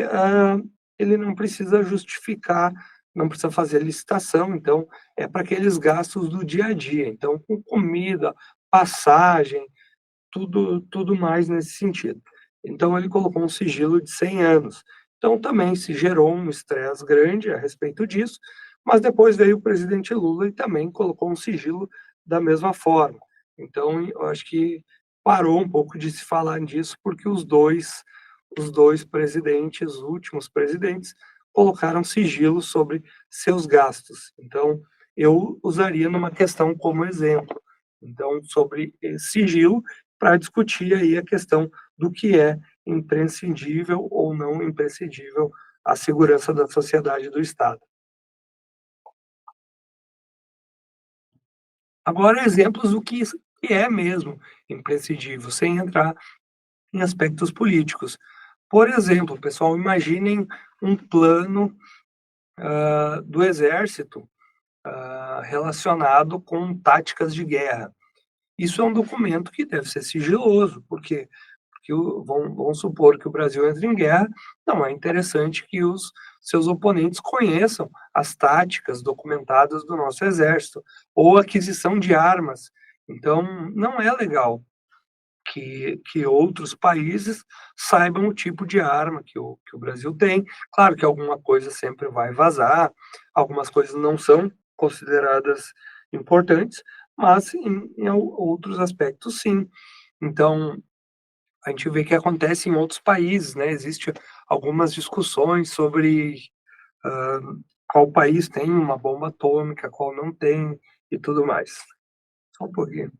ele não precisa justificar, não precisa fazer licitação, então é para aqueles gastos do dia a dia, então com comida, passagem, tudo mais nesse sentido. Então ele colocou um sigilo de 100 anos. Então também se gerou um estresse grande a respeito disso, mas depois veio o presidente Lula e também colocou um sigilo da mesma forma. Então eu acho que parou um pouco de se falar disso, porque os dois presidentes, os últimos presidentes, colocaram sigilo sobre seus gastos. Então eu usaria numa questão como exemplo. Então, sobre sigilo, para discutir aí a questão do que é imprescindível ou não imprescindível à segurança da sociedade e do Estado. Agora, exemplos do que é mesmo imprescindível, sem entrar em aspectos políticos. Por exemplo, pessoal, imaginem um plano do Exército relacionado com táticas de guerra. Isso é um documento que deve ser sigiloso, porque vamos supor que o Brasil entre em guerra, não é interessante que os seus oponentes conheçam as táticas documentadas do nosso exército, ou aquisição de armas. Então, não é legal que outros países saibam o tipo de arma que o Brasil tem. Claro que alguma coisa sempre vai vazar, algumas coisas não são consideradas importantes, mas em outros aspectos, sim. Então, a gente vê que acontece em outros países, né? Existem algumas discussões sobre hã, qual país tem uma bomba atômica, qual não tem e tudo mais. Só um pouquinho.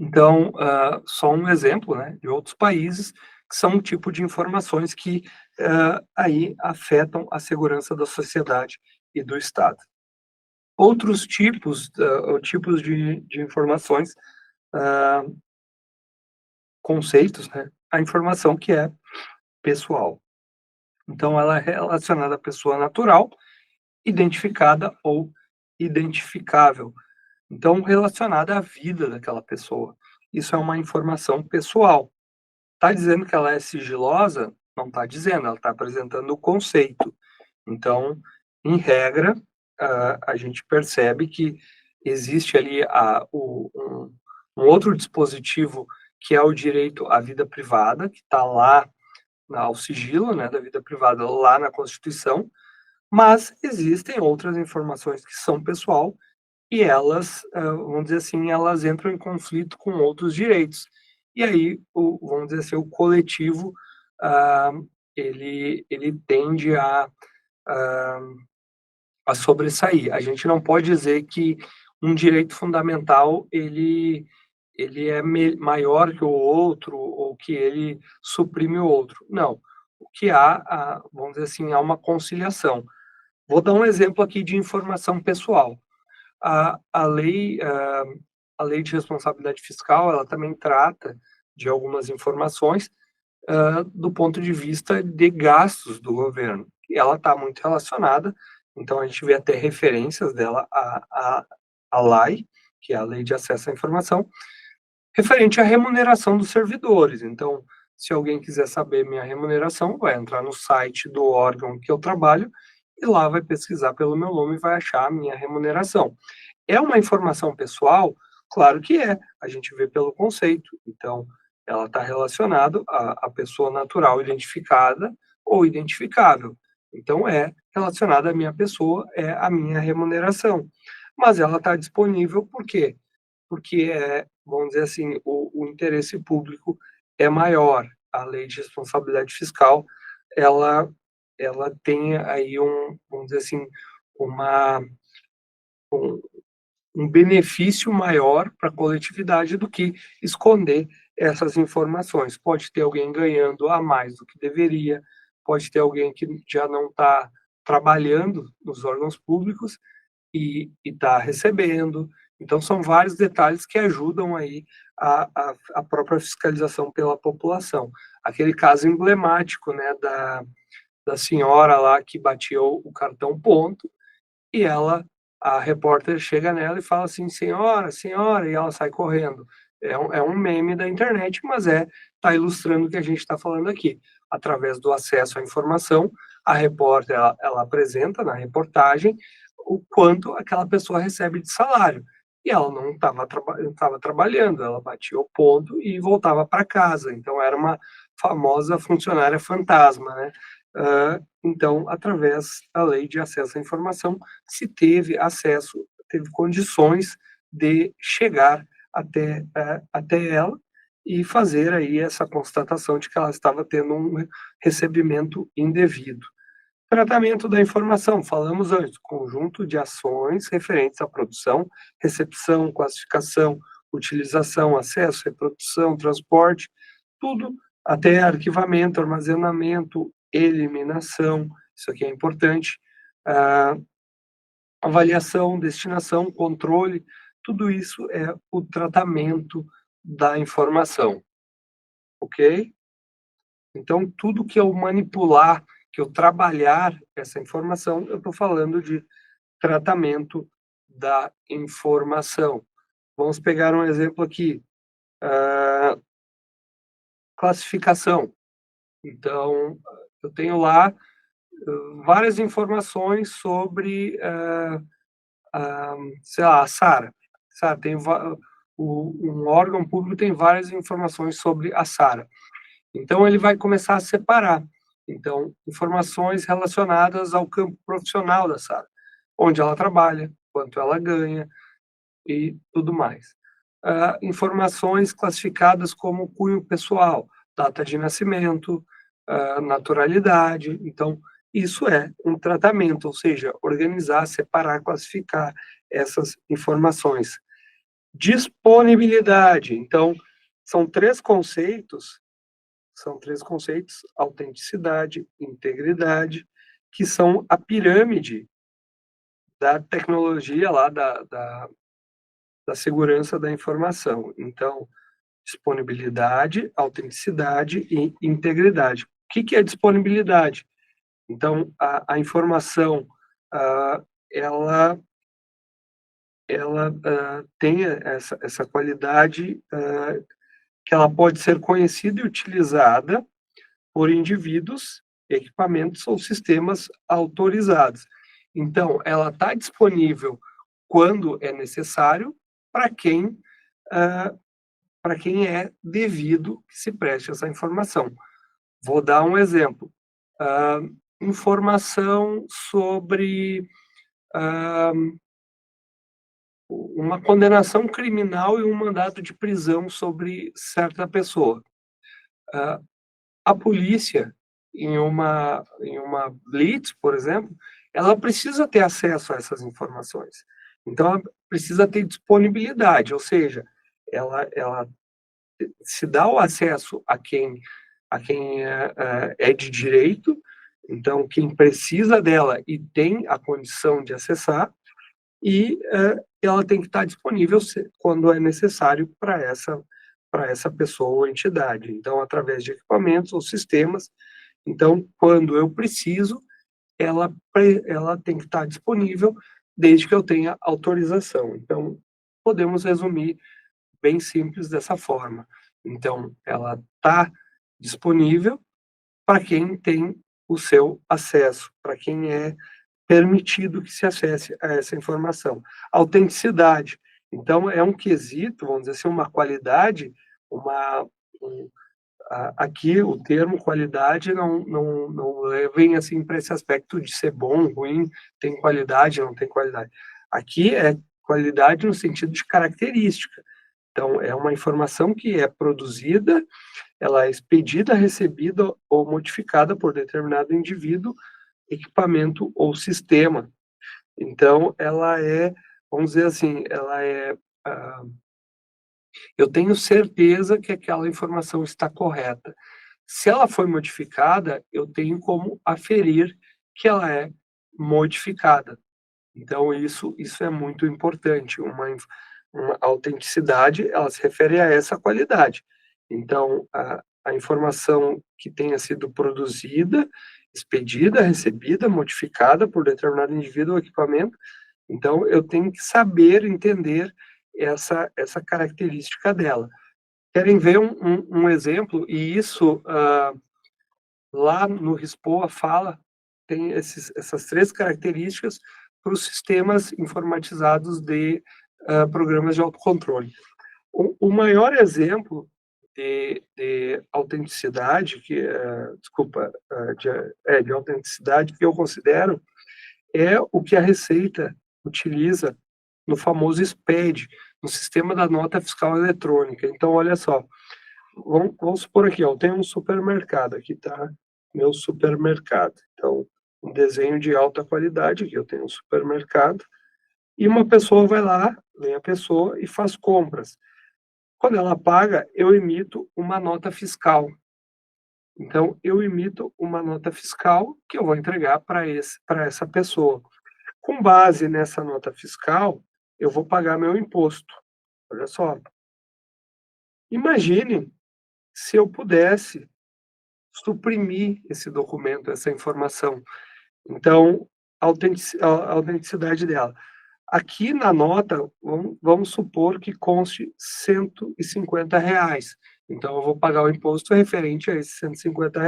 Então, só um exemplo, né, de outros países que são um tipo de informações que, aí afetam a segurança da sociedade e do Estado. Outros tipos, ou tipos de informações, hã, conceitos, né, a informação que é pessoal. Então ela é relacionada à pessoa natural, identificada ou identificável. Então relacionada à vida daquela pessoa. Isso é uma informação pessoal. Está dizendo que ela é sigilosa? Não está dizendo, ela está apresentando o conceito. Então, em regra, a gente percebe que existe ali um outro dispositivo que é o direito à vida privada, que está lá ao sigilo, né, da vida privada lá na Constituição, mas existem outras informações que são pessoal e elas, vamos dizer assim, elas entram em conflito com outros direitos. E aí, vamos dizer assim, o coletivo, ah, ele tende ah, a sobressair. A gente não pode dizer que um direito fundamental ele é maior que o outro ou que ele suprime o outro. Não. O que vamos dizer assim, há uma conciliação. Vou dar um exemplo aqui de informação pessoal. A a lei, hã, a lei de responsabilidade fiscal, ela também trata de algumas informações, do ponto de vista de gastos do governo. E ela está muito relacionada, então a gente vê até referências dela à LAI, que é a Lei de Acesso à Informação, referente à remuneração dos servidores. Então, se alguém quiser saber minha remuneração, vai entrar no site do órgão que eu trabalho e lá vai pesquisar pelo meu nome e vai achar a minha remuneração. É uma informação pessoal? Claro que é, a gente vê pelo conceito. Então, ela está relacionado à pessoa natural identificada ou identificável. Então, é relacionada à minha pessoa, é a minha remuneração. Mas ela está disponível por quê? Porque vamos dizer assim, o interesse público é maior. A lei de responsabilidade fiscal, ela ela tem aí vamos dizer assim, uma um benefício maior para a coletividade do que esconder essas informações. Pode ter alguém ganhando a mais do que deveria, pode ter alguém que já não está trabalhando nos órgãos públicos e está recebendo. Então, são vários detalhes que ajudam aí a própria fiscalização pela população. Aquele caso emblemático, né, da senhora lá que batia o cartão ponto, e a repórter chega nela e fala assim, senhora, senhora, e ela sai correndo. É um meme da internet, mas está ilustrando o que a gente está falando aqui. Através do acesso à informação, a repórter, ela apresenta na reportagem o quanto aquela pessoa recebe de salário. E ela não estava trabalhando, ela batia o ponto e voltava para casa. Então, era uma famosa funcionária fantasma, né? Então, através da lei de acesso à informação, se teve acesso, teve condições de chegar até ela e fazer aí essa constatação de que ela estava tendo um recebimento indevido. Tratamento da informação, falamos antes, conjunto de ações referentes à produção, recepção, classificação, utilização, acesso, reprodução, transporte, tudo até arquivamento, armazenamento, eliminação, isso aqui é importante, avaliação, destinação, controle, tudo isso é o tratamento da informação, ok? Então, tudo que eu manipular, que eu trabalhar essa informação, eu estou falando de tratamento da informação. Vamos pegar um exemplo aqui, classificação. Então, eu tenho lá várias informações sobre, sei lá, a SARA. Um órgão público tem várias informações sobre a SARA. Então, ele vai começar a separar. Então, informações relacionadas ao campo profissional da SARA, onde ela trabalha, quanto ela ganha e tudo mais. Informações classificadas como cunho pessoal, data de nascimento, naturalidade. Então, isso é um tratamento, ou seja, organizar, separar, classificar essas informações. Disponibilidade. Então, são três conceitos, autenticidade, integridade, que são a pirâmide da tecnologia lá, da segurança da informação. Então, disponibilidade, autenticidade e integridade. O que é disponibilidade? Então, a informação, ela tem essa qualidade que ela pode ser conhecida e utilizada por indivíduos, equipamentos ou sistemas autorizados. Então, ela está disponível quando é necessário para quem é devido que se preste essa informação. Vou dar um exemplo. Informação sobre uma condenação criminal e um mandado de prisão sobre certa pessoa. A polícia, em uma blitz, por exemplo, ela precisa ter acesso a essas informações. Então, ela precisa ter disponibilidade, ou seja, ela se dá o acesso a quem é de direito, então, quem precisa dela e tem a condição de acessar, e ela tem que estar disponível quando é necessário para essa pessoa ou entidade. Então, através de equipamentos ou sistemas. Então, quando eu preciso, ela tem que estar disponível desde que eu tenha autorização. Então, podemos resumir bem simples dessa forma. Então, ela está disponível para quem tem o seu acesso, para quem é permitido que se acesse a essa informação. Autenticidade. Então, é um quesito, vamos dizer assim, uma qualidade, aqui o termo qualidade não vem assim para esse aspecto de ser bom, ruim, tem qualidade, não tem qualidade. Aqui é qualidade no sentido de característica. Então, é uma informação que é produzida, ela é expedida, recebida ou modificada por determinado indivíduo, equipamento ou sistema. Então, ela é vamos dizer assim, ela é, ah, eu tenho certeza que aquela informação está correta. Se ela foi modificada, eu tenho como aferir que ela é modificada. Então isso é muito importante, uma autenticidade, ela se refere a essa qualidade. Então, a informação que tenha sido produzida, expedida, recebida, modificada por determinado indivíduo ou equipamento, então eu tenho que saber entender essa característica dela. Querem ver um exemplo? E isso, lá no RISPOA fala, tem essas 3 características para os sistemas informatizados de programas de autocontrole. O maior exemplo de autenticidade, desculpa, de autenticidade que eu considero, é o que a Receita utiliza no famoso SPED, no Sistema da Nota Fiscal Eletrônica. Então, olha só, vamos supor aqui, ó, eu tenho um supermercado, aqui tá meu supermercado. Então, um desenho de alta qualidade, aqui eu tenho um supermercado, e uma pessoa vai lá, vem a pessoa e faz compras. Quando ela paga, eu emito uma nota fiscal. Então, eu emito uma nota fiscal que eu vou entregar para essa pessoa. Com base nessa nota fiscal, eu vou pagar meu imposto. Olha só. Imagine se eu pudesse suprimir esse documento, essa informação. Então, a autenticidade dela. Aqui na nota, vamos supor que conste R$ 150. Então, eu vou pagar o imposto referente a esses R$ 150.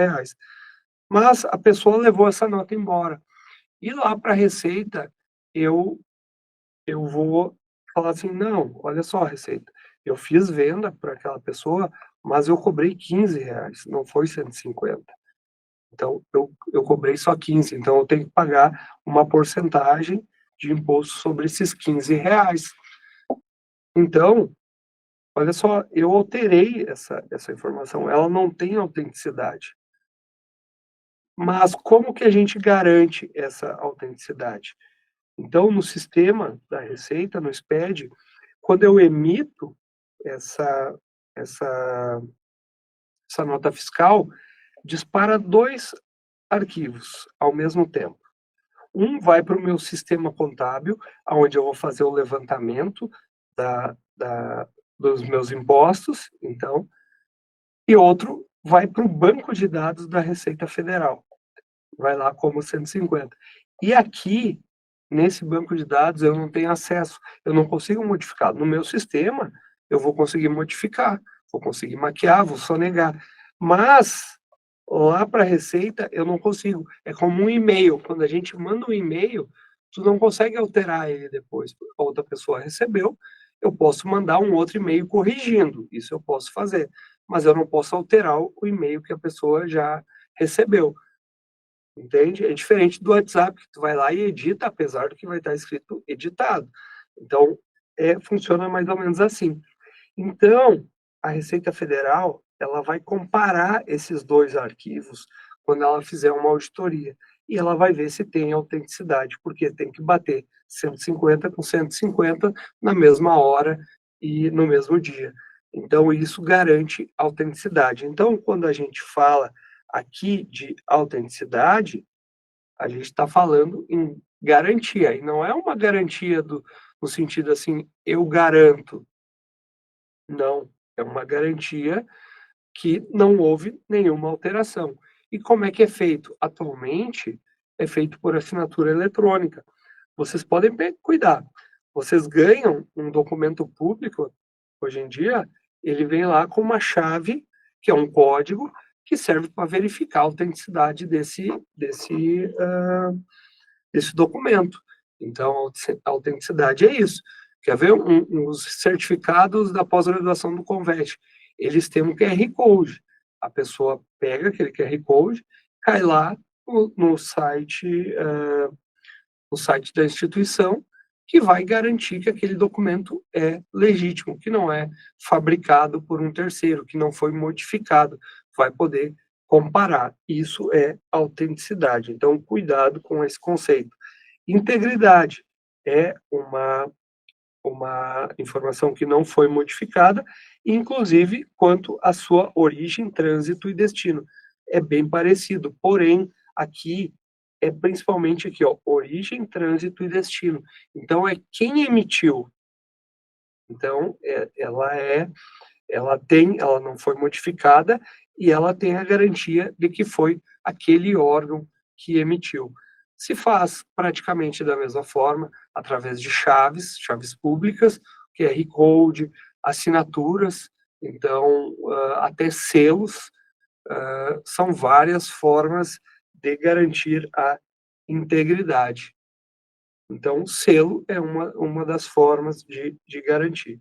Mas a pessoa levou essa nota embora. E lá para a Receita, eu vou falar assim, não, olha só, Receita, eu fiz venda para aquela pessoa, mas eu cobrei R$ 15, não foi 150. Então, eu cobrei só 15, então eu tenho que pagar uma porcentagem de imposto sobre esses R$ 15. Então, olha só, eu alterei essa informação, ela não tem autenticidade. Mas como que a gente garante essa autenticidade? Então, no sistema da Receita, no SPED, quando eu emito essa, essa, essa nota fiscal, dispara 2 arquivos ao mesmo tempo. Um vai para o meu sistema contábil, onde eu vou fazer o levantamento dos meus impostos, então, e outro vai para o banco de dados da Receita Federal. Vai lá como 150. E aqui, nesse banco de dados, eu não tenho acesso, eu não consigo modificar. No meu sistema, eu vou conseguir modificar, vou conseguir maquiar, vou sonegar. Mas lá para a Receita, eu não consigo. É como um e-mail. Quando a gente manda um e-mail, tu não consegue alterar ele depois. A outra pessoa recebeu, eu posso mandar um outro e-mail corrigindo. Isso eu posso fazer. Mas eu não posso alterar o e-mail que a pessoa já recebeu. Entende? É diferente do WhatsApp, que tu vai lá e edita, apesar do que vai estar escrito editado. Então, funciona mais ou menos assim. Então, a Receita Federal, ela vai comparar esses 2 arquivos quando ela fizer uma auditoria. E ela vai ver se tem autenticidade, porque tem que bater 150 com 150 na mesma hora e no mesmo dia. Então, isso garante autenticidade. Então, quando a gente fala aqui de autenticidade, a gente está falando em garantia, e não é uma garantia no sentido assim, eu garanto. Não, é uma garantia que não houve nenhuma alteração. E como é que é feito? Atualmente, é feito por assinatura eletrônica. Vocês podem cuidar. Vocês ganham um documento público, hoje em dia, ele vem lá com uma chave, que é um código, que serve para verificar a autenticidade desse documento. Então, a autenticidade é isso. Quer ver os certificados da pós-graduação do Convete? Eles têm um QR Code. A pessoa pega aquele QR Code, cai lá no site da instituição, que vai garantir que aquele documento é legítimo, que não é fabricado por um terceiro, que não foi modificado, vai poder comparar. Isso é autenticidade. Então, cuidado com esse conceito. Integridade é uma uma informação que não foi modificada, inclusive quanto à sua origem, trânsito e destino. É bem parecido, porém, aqui é principalmente aqui, ó, origem, trânsito e destino. Então, é quem emitiu. Então, ela não foi modificada e ela tem a garantia de que foi aquele órgão que emitiu. Se faz praticamente da mesma forma, através de chaves públicas, QR Code, assinaturas, então, até selos, são várias formas de garantir a integridade. Então, o selo é uma das formas de garantir.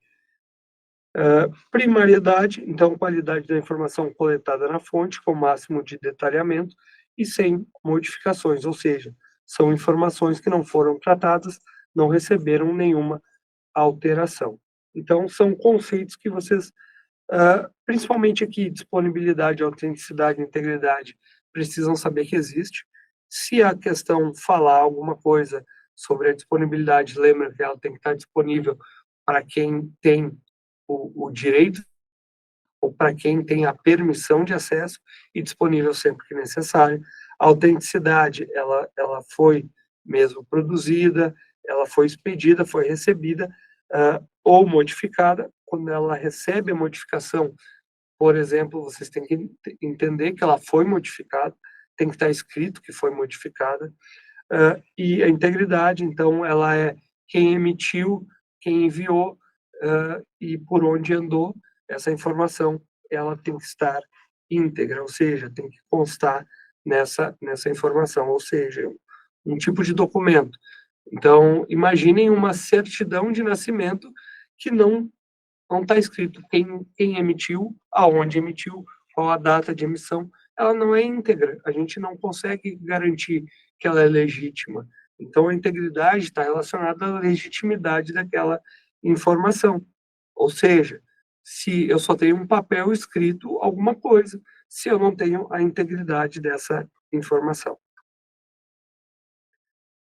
Primariedade, então, qualidade da informação coletada na fonte, com máximo de detalhamento e sem modificações, ou seja, são informações que não foram tratadas, não receberam nenhuma alteração. Então, são conceitos que vocês, principalmente aqui, disponibilidade, autenticidade, integridade, precisam saber que existe. Se a questão falar alguma coisa sobre a disponibilidade, lembra que ela tem que estar disponível para quem tem o direito ou para quem tem a permissão de acesso e disponível sempre que necessário. A autenticidade, ela foi mesmo produzida, ela foi expedida, foi recebida ou modificada. Quando ela recebe a modificação, por exemplo, vocês têm que entender que ela foi modificada, tem que estar escrito que foi modificada. E a integridade, então, ela é quem emitiu, quem enviou, e por onde andou essa informação, ela tem que estar íntegra, ou seja, tem que constar nessa informação, ou seja, um tipo de documento. Então, imaginem uma certidão de nascimento que não está escrito quem emitiu, aonde emitiu, qual a data de emissão, ela não é íntegra, a gente não consegue garantir que ela é legítima. Então, a integridade está relacionada à legitimidade daquela informação. Ou seja, se eu só tenho um papel escrito alguma coisa, se eu não tenho a integridade dessa informação.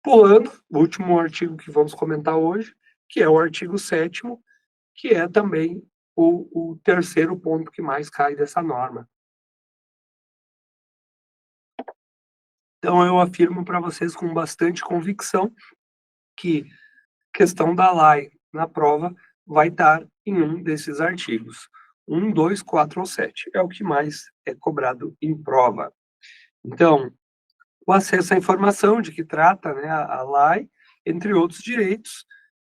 Pulando, o último artigo que vamos comentar hoje, que é o artigo 7º, que é também o terceiro ponto que mais cai dessa norma. Então, eu afirmo para vocês com bastante convicção que questão da lei na prova vai estar em um desses artigos. 1, 2, 4 ou 7 é o que mais é cobrado em prova. Então, o acesso à informação de que trata, né, a lei, entre outros direitos,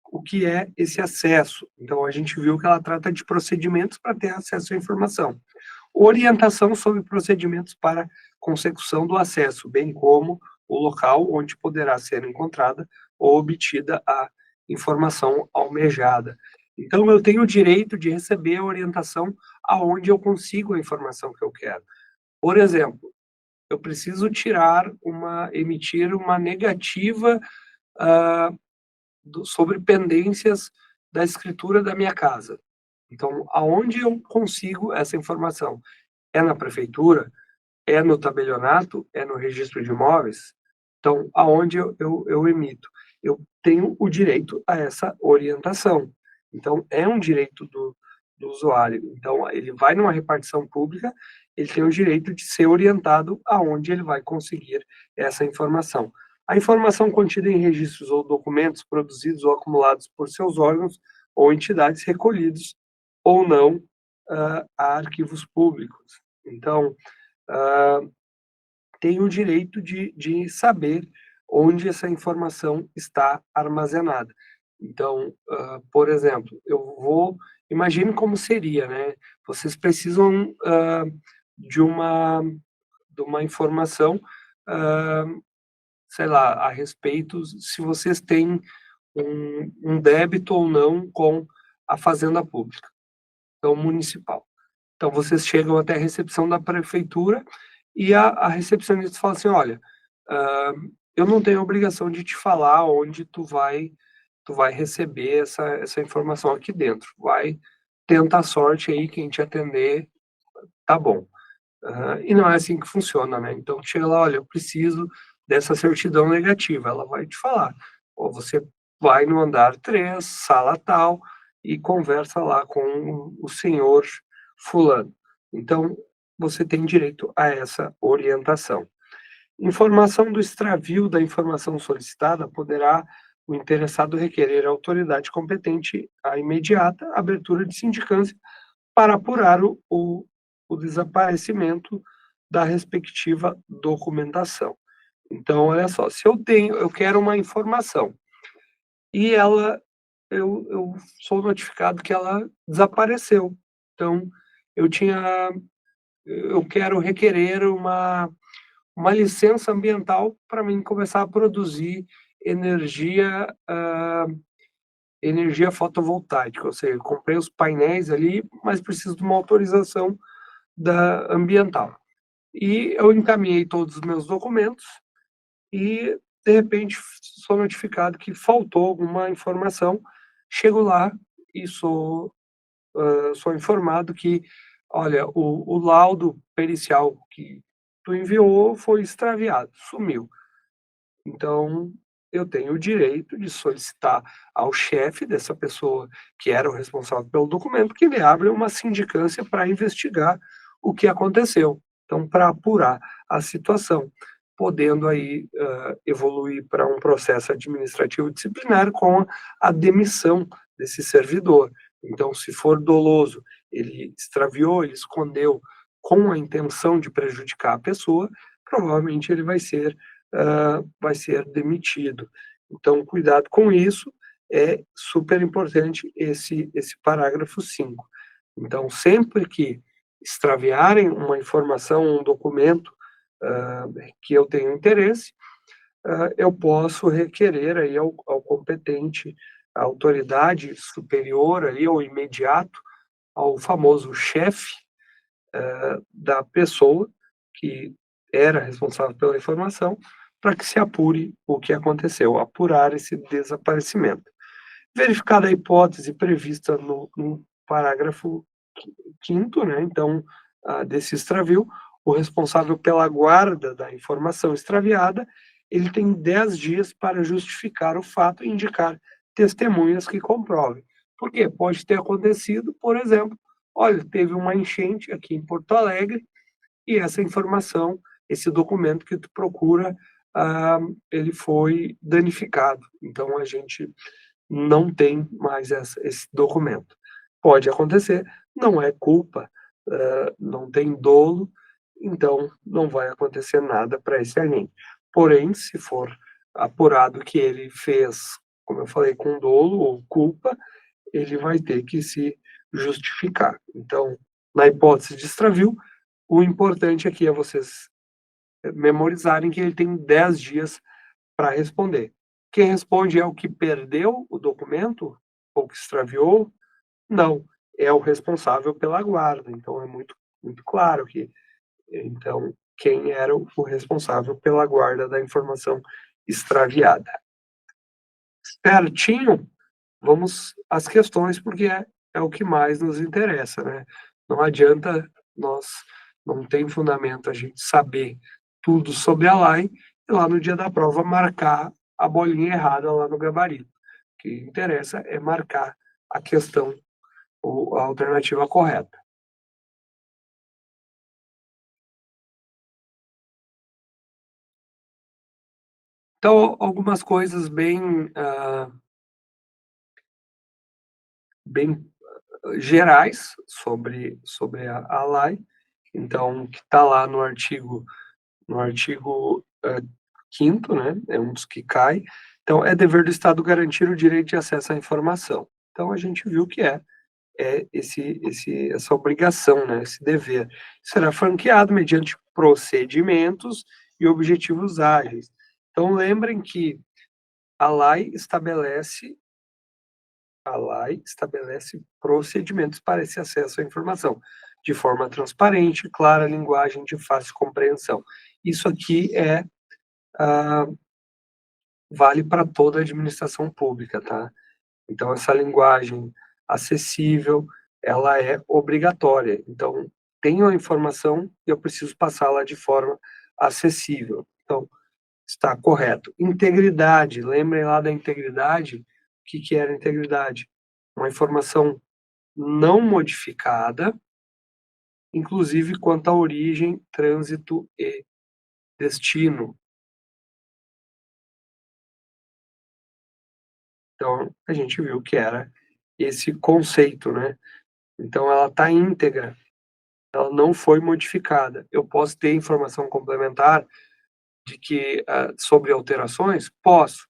o que é esse acesso? Então, a gente viu que ela trata de procedimentos para ter acesso à informação. Orientação sobre procedimentos para consecução do acesso, bem como o local onde poderá ser encontrada ou obtida a informação almejada. Então, eu tenho o direito de receber a orientação aonde eu consigo a informação que eu quero. Por exemplo, eu preciso emitir uma negativa sobre pendências da escritura da minha casa. Então, aonde eu consigo essa informação? É na prefeitura? É no tabelionato? É no registro de imóveis? Então, aonde eu emito? Eu tenho o direito a essa orientação. Então, é um direito do usuário. Então, ele vai numa repartição pública, ele tem o direito de ser orientado aonde ele vai conseguir essa informação. A informação contida em registros ou documentos produzidos ou acumulados por seus órgãos ou entidades recolhidos ou não a arquivos públicos. Então, tem o direito de saber onde essa informação está armazenada. Então, por exemplo, imagine como seria, né? Vocês precisam de uma informação, sei lá, a respeito se vocês têm um débito ou não com a Fazenda Pública, então municipal. Então, vocês chegam até a recepção da prefeitura e a recepcionista fala assim, olha, eu não tenho obrigação de te falar onde tu vai receber essa informação aqui dentro. Vai, tenta a sorte aí, quem te atender, tá bom. E não é assim que funciona, né? Então, chega lá, olha, eu preciso dessa certidão negativa. Ela vai te falar, você vai no andar 3, sala tal, e conversa lá com o senhor fulano. Então, você tem direito a essa orientação. Informação do extravio da informação solicitada poderá o interessado requerer à autoridade competente a imediata abertura de sindicância para apurar o desaparecimento da respectiva documentação. Então, olha só, se eu quero uma informação e eu sou notificado que ela desapareceu. Então, eu tinha, eu quero requerer uma licença ambiental para mim começar a produzir energia, energia fotovoltaica, ou seja, eu comprei os painéis ali, mas preciso de uma autorização da ambiental. E eu encaminhei todos os meus documentos e, de repente, sou notificado que faltou alguma informação. Chego lá e sou informado que, olha, o laudo pericial que tu enviou foi extraviado, sumiu. Então, eu tenho o direito de solicitar ao chefe dessa pessoa, que era o responsável pelo documento, que ele abra uma sindicância para investigar o que aconteceu. Então, para apurar a situação, podendo aí evoluir para um processo administrativo disciplinar com a demissão desse servidor. Então, se for doloso, ele extraviou, ele escondeu com a intenção de prejudicar a pessoa, provavelmente ele vai ser demitido. Então, cuidado com isso, é super importante esse parágrafo 5. Então, sempre que extraviarem uma informação, um documento que eu tenho interesse, eu posso requerer aí ao competente, à autoridade superior ali, ao imediato, ao famoso chefe da pessoa que era responsável pela informação, para que se apure o que aconteceu, apurar esse desaparecimento. Verificada a hipótese prevista no parágrafo 5º, né, então, desse extravio, o responsável pela guarda da informação extraviada, ele tem 10 dias para justificar o fato e indicar testemunhas que comprovem. Por quê? Pode ter acontecido, por exemplo, olha, teve uma enchente aqui em Porto Alegre e essa informação, esse documento que tu procura, ele foi danificado. Então, a gente não tem mais esse documento. Pode acontecer, não é culpa, não tem dolo, então não vai acontecer nada para esse agente. Porém, se for apurado que ele fez, como eu falei, com dolo ou culpa, ele vai ter que se justificar. Então, na hipótese de extravio, o importante aqui é vocês memorizarem que ele tem 10 dias para responder. Quem responde é o que perdeu o documento ou que extraviou? Não, é o responsável pela guarda. Então, é muito claro que, então, quem era o responsável pela guarda da informação extraviada. Certinho? Vamos às questões, porque é o que mais nos interessa, né? Não adianta não tem fundamento a gente saber tudo sobre a LAI e lá no dia da prova marcar a bolinha errada lá no gabarito. O que interessa é marcar a questão ou a alternativa correta. Então, algumas coisas bem gerais sobre a LAI, então, que está lá no artigo 5º, né, é um dos que cai. Então, é dever do Estado garantir o direito de acesso à informação. Então, a gente viu que é essa obrigação, né, esse dever. Será franqueado mediante procedimentos e objetivos ágeis. Então, lembrem que a lei estabelece procedimentos para esse acesso à informação, de forma transparente, clara, linguagem de fácil compreensão. Isso aqui vale para toda a administração pública, tá? Então, essa linguagem acessível, ela é obrigatória. Então, tenho a informação e eu preciso passá-la de forma acessível. Então, está correto. Integridade, lembrem lá da integridade, o que era integridade? Uma informação não modificada, inclusive quanto à origem, trânsito e destino. Então, a gente viu que era esse conceito, né? Então, ela está íntegra, ela não foi modificada. Eu posso ter informação complementar de que sobre alterações? Posso,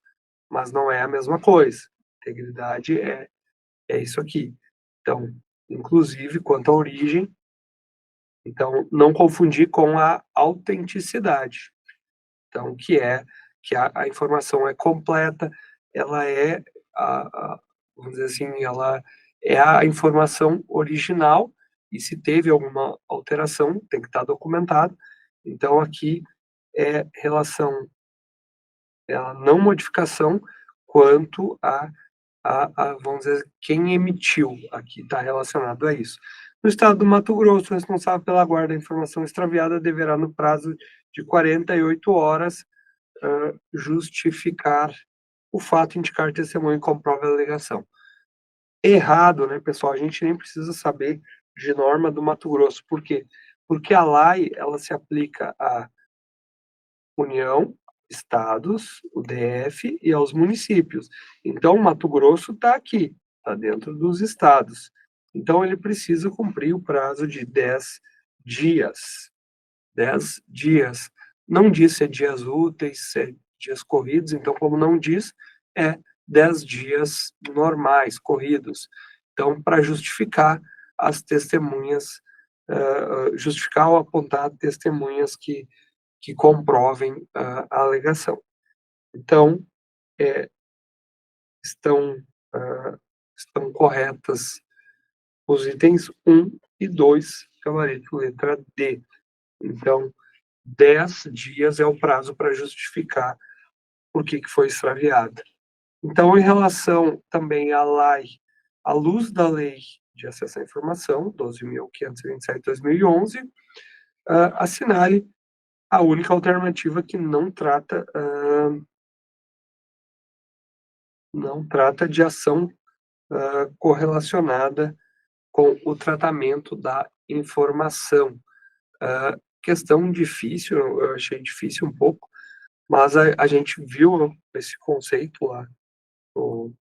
mas não é a mesma coisa. Integridade é isso aqui. Então, inclusive, quanto à origem, então, não confundir com a autenticidade. Então, que a informação é completa, ela é, vamos dizer assim, ela é a informação original, e se teve alguma alteração, tem que estar documentado. Então, aqui é relação, a não modificação, quanto vamos dizer, quem emitiu, aqui está relacionado a isso. No estado do Mato Grosso, o responsável pela guarda da informação extraviada deverá, no prazo de 48 horas, justificar o fato, indicar testemunho e comprove a alegação. Errado, né, pessoal? A gente nem precisa saber de norma do Mato Grosso. Por quê? Porque a lei, ela se aplica à União, estados, o DF e aos municípios. Então, o Mato Grosso está aqui, está dentro dos estados. Então, ele precisa cumprir o prazo de 10 dias. 10 dias. Não diz se é dias úteis, se é dias corridos, então, como não diz, é 10 dias normais, corridos. Então, para justificar as testemunhas, justificar ou apontar testemunhas que comprovem a alegação. Então, estão corretas os itens 1 e 2, gabarito letra D. Então, 10 dias é o prazo para justificar por que foi extraviada. Então, em relação também à lei, à luz da Lei de Acesso à Informação, 12.527/2011, assinale a única alternativa que não trata de ação correlacionada com o tratamento da informação. Questão difícil, eu achei difícil um pouco, mas a gente viu esse conceito lá no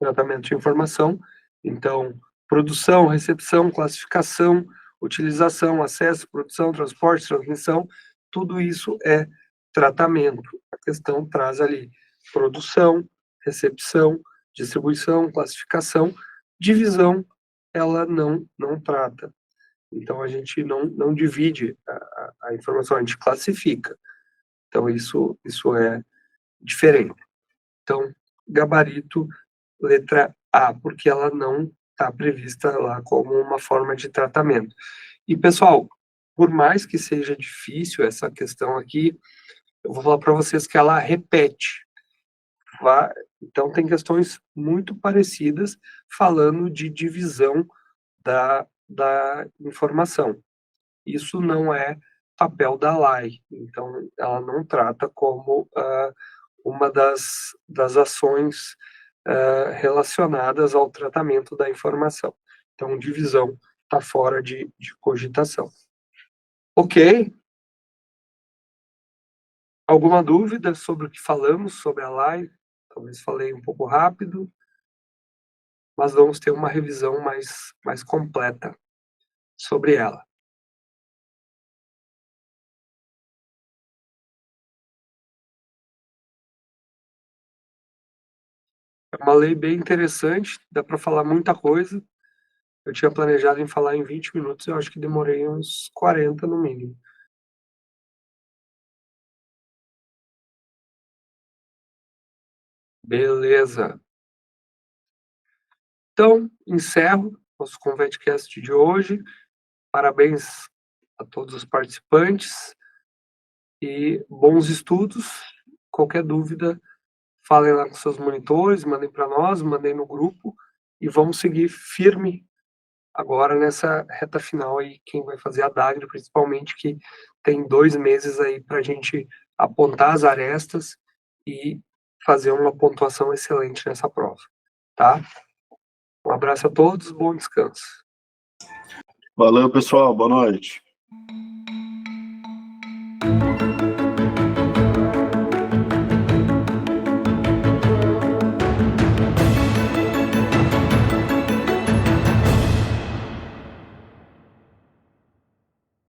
tratamento de informação. Então, produção, recepção, classificação, utilização, acesso, produção, transporte, transmissão, tudo isso é tratamento. A questão traz ali produção, recepção, distribuição, classificação, divisão, ela não trata. Então, a gente não divide a informação, a gente classifica. Então, isso é diferente. Então, gabarito, letra A, porque ela não está prevista lá como uma forma de tratamento. E, pessoal, por mais que seja difícil essa questão aqui, eu vou falar para vocês que ela repete. Então, tem questões muito parecidas falando de divisão da informação. Isso não é papel da lei, então ela não trata como uma das ações relacionadas ao tratamento da informação. Então, divisão está fora de cogitação. Ok? Alguma dúvida sobre o que falamos sobre a lei? Talvez falei um pouco rápido, mas vamos ter uma revisão mais completa sobre ela. É uma lei bem interessante, dá para falar muita coisa. Eu tinha planejado em falar em 20 minutos, eu acho que demorei uns 40 no mínimo. Beleza. Então, encerro nosso ConvetiCast de hoje. Parabéns a todos os participantes e bons estudos. Qualquer dúvida, falem lá com seus monitores, mandem para nós, mandem no grupo e vamos seguir firme agora nessa reta final aí, quem vai fazer a DAGRE, principalmente, que tem 2 meses aí para a gente apontar as arestas e fazer uma pontuação excelente nessa prova, tá? Um abraço a todos, bom descanso. Valeu, pessoal. Boa noite.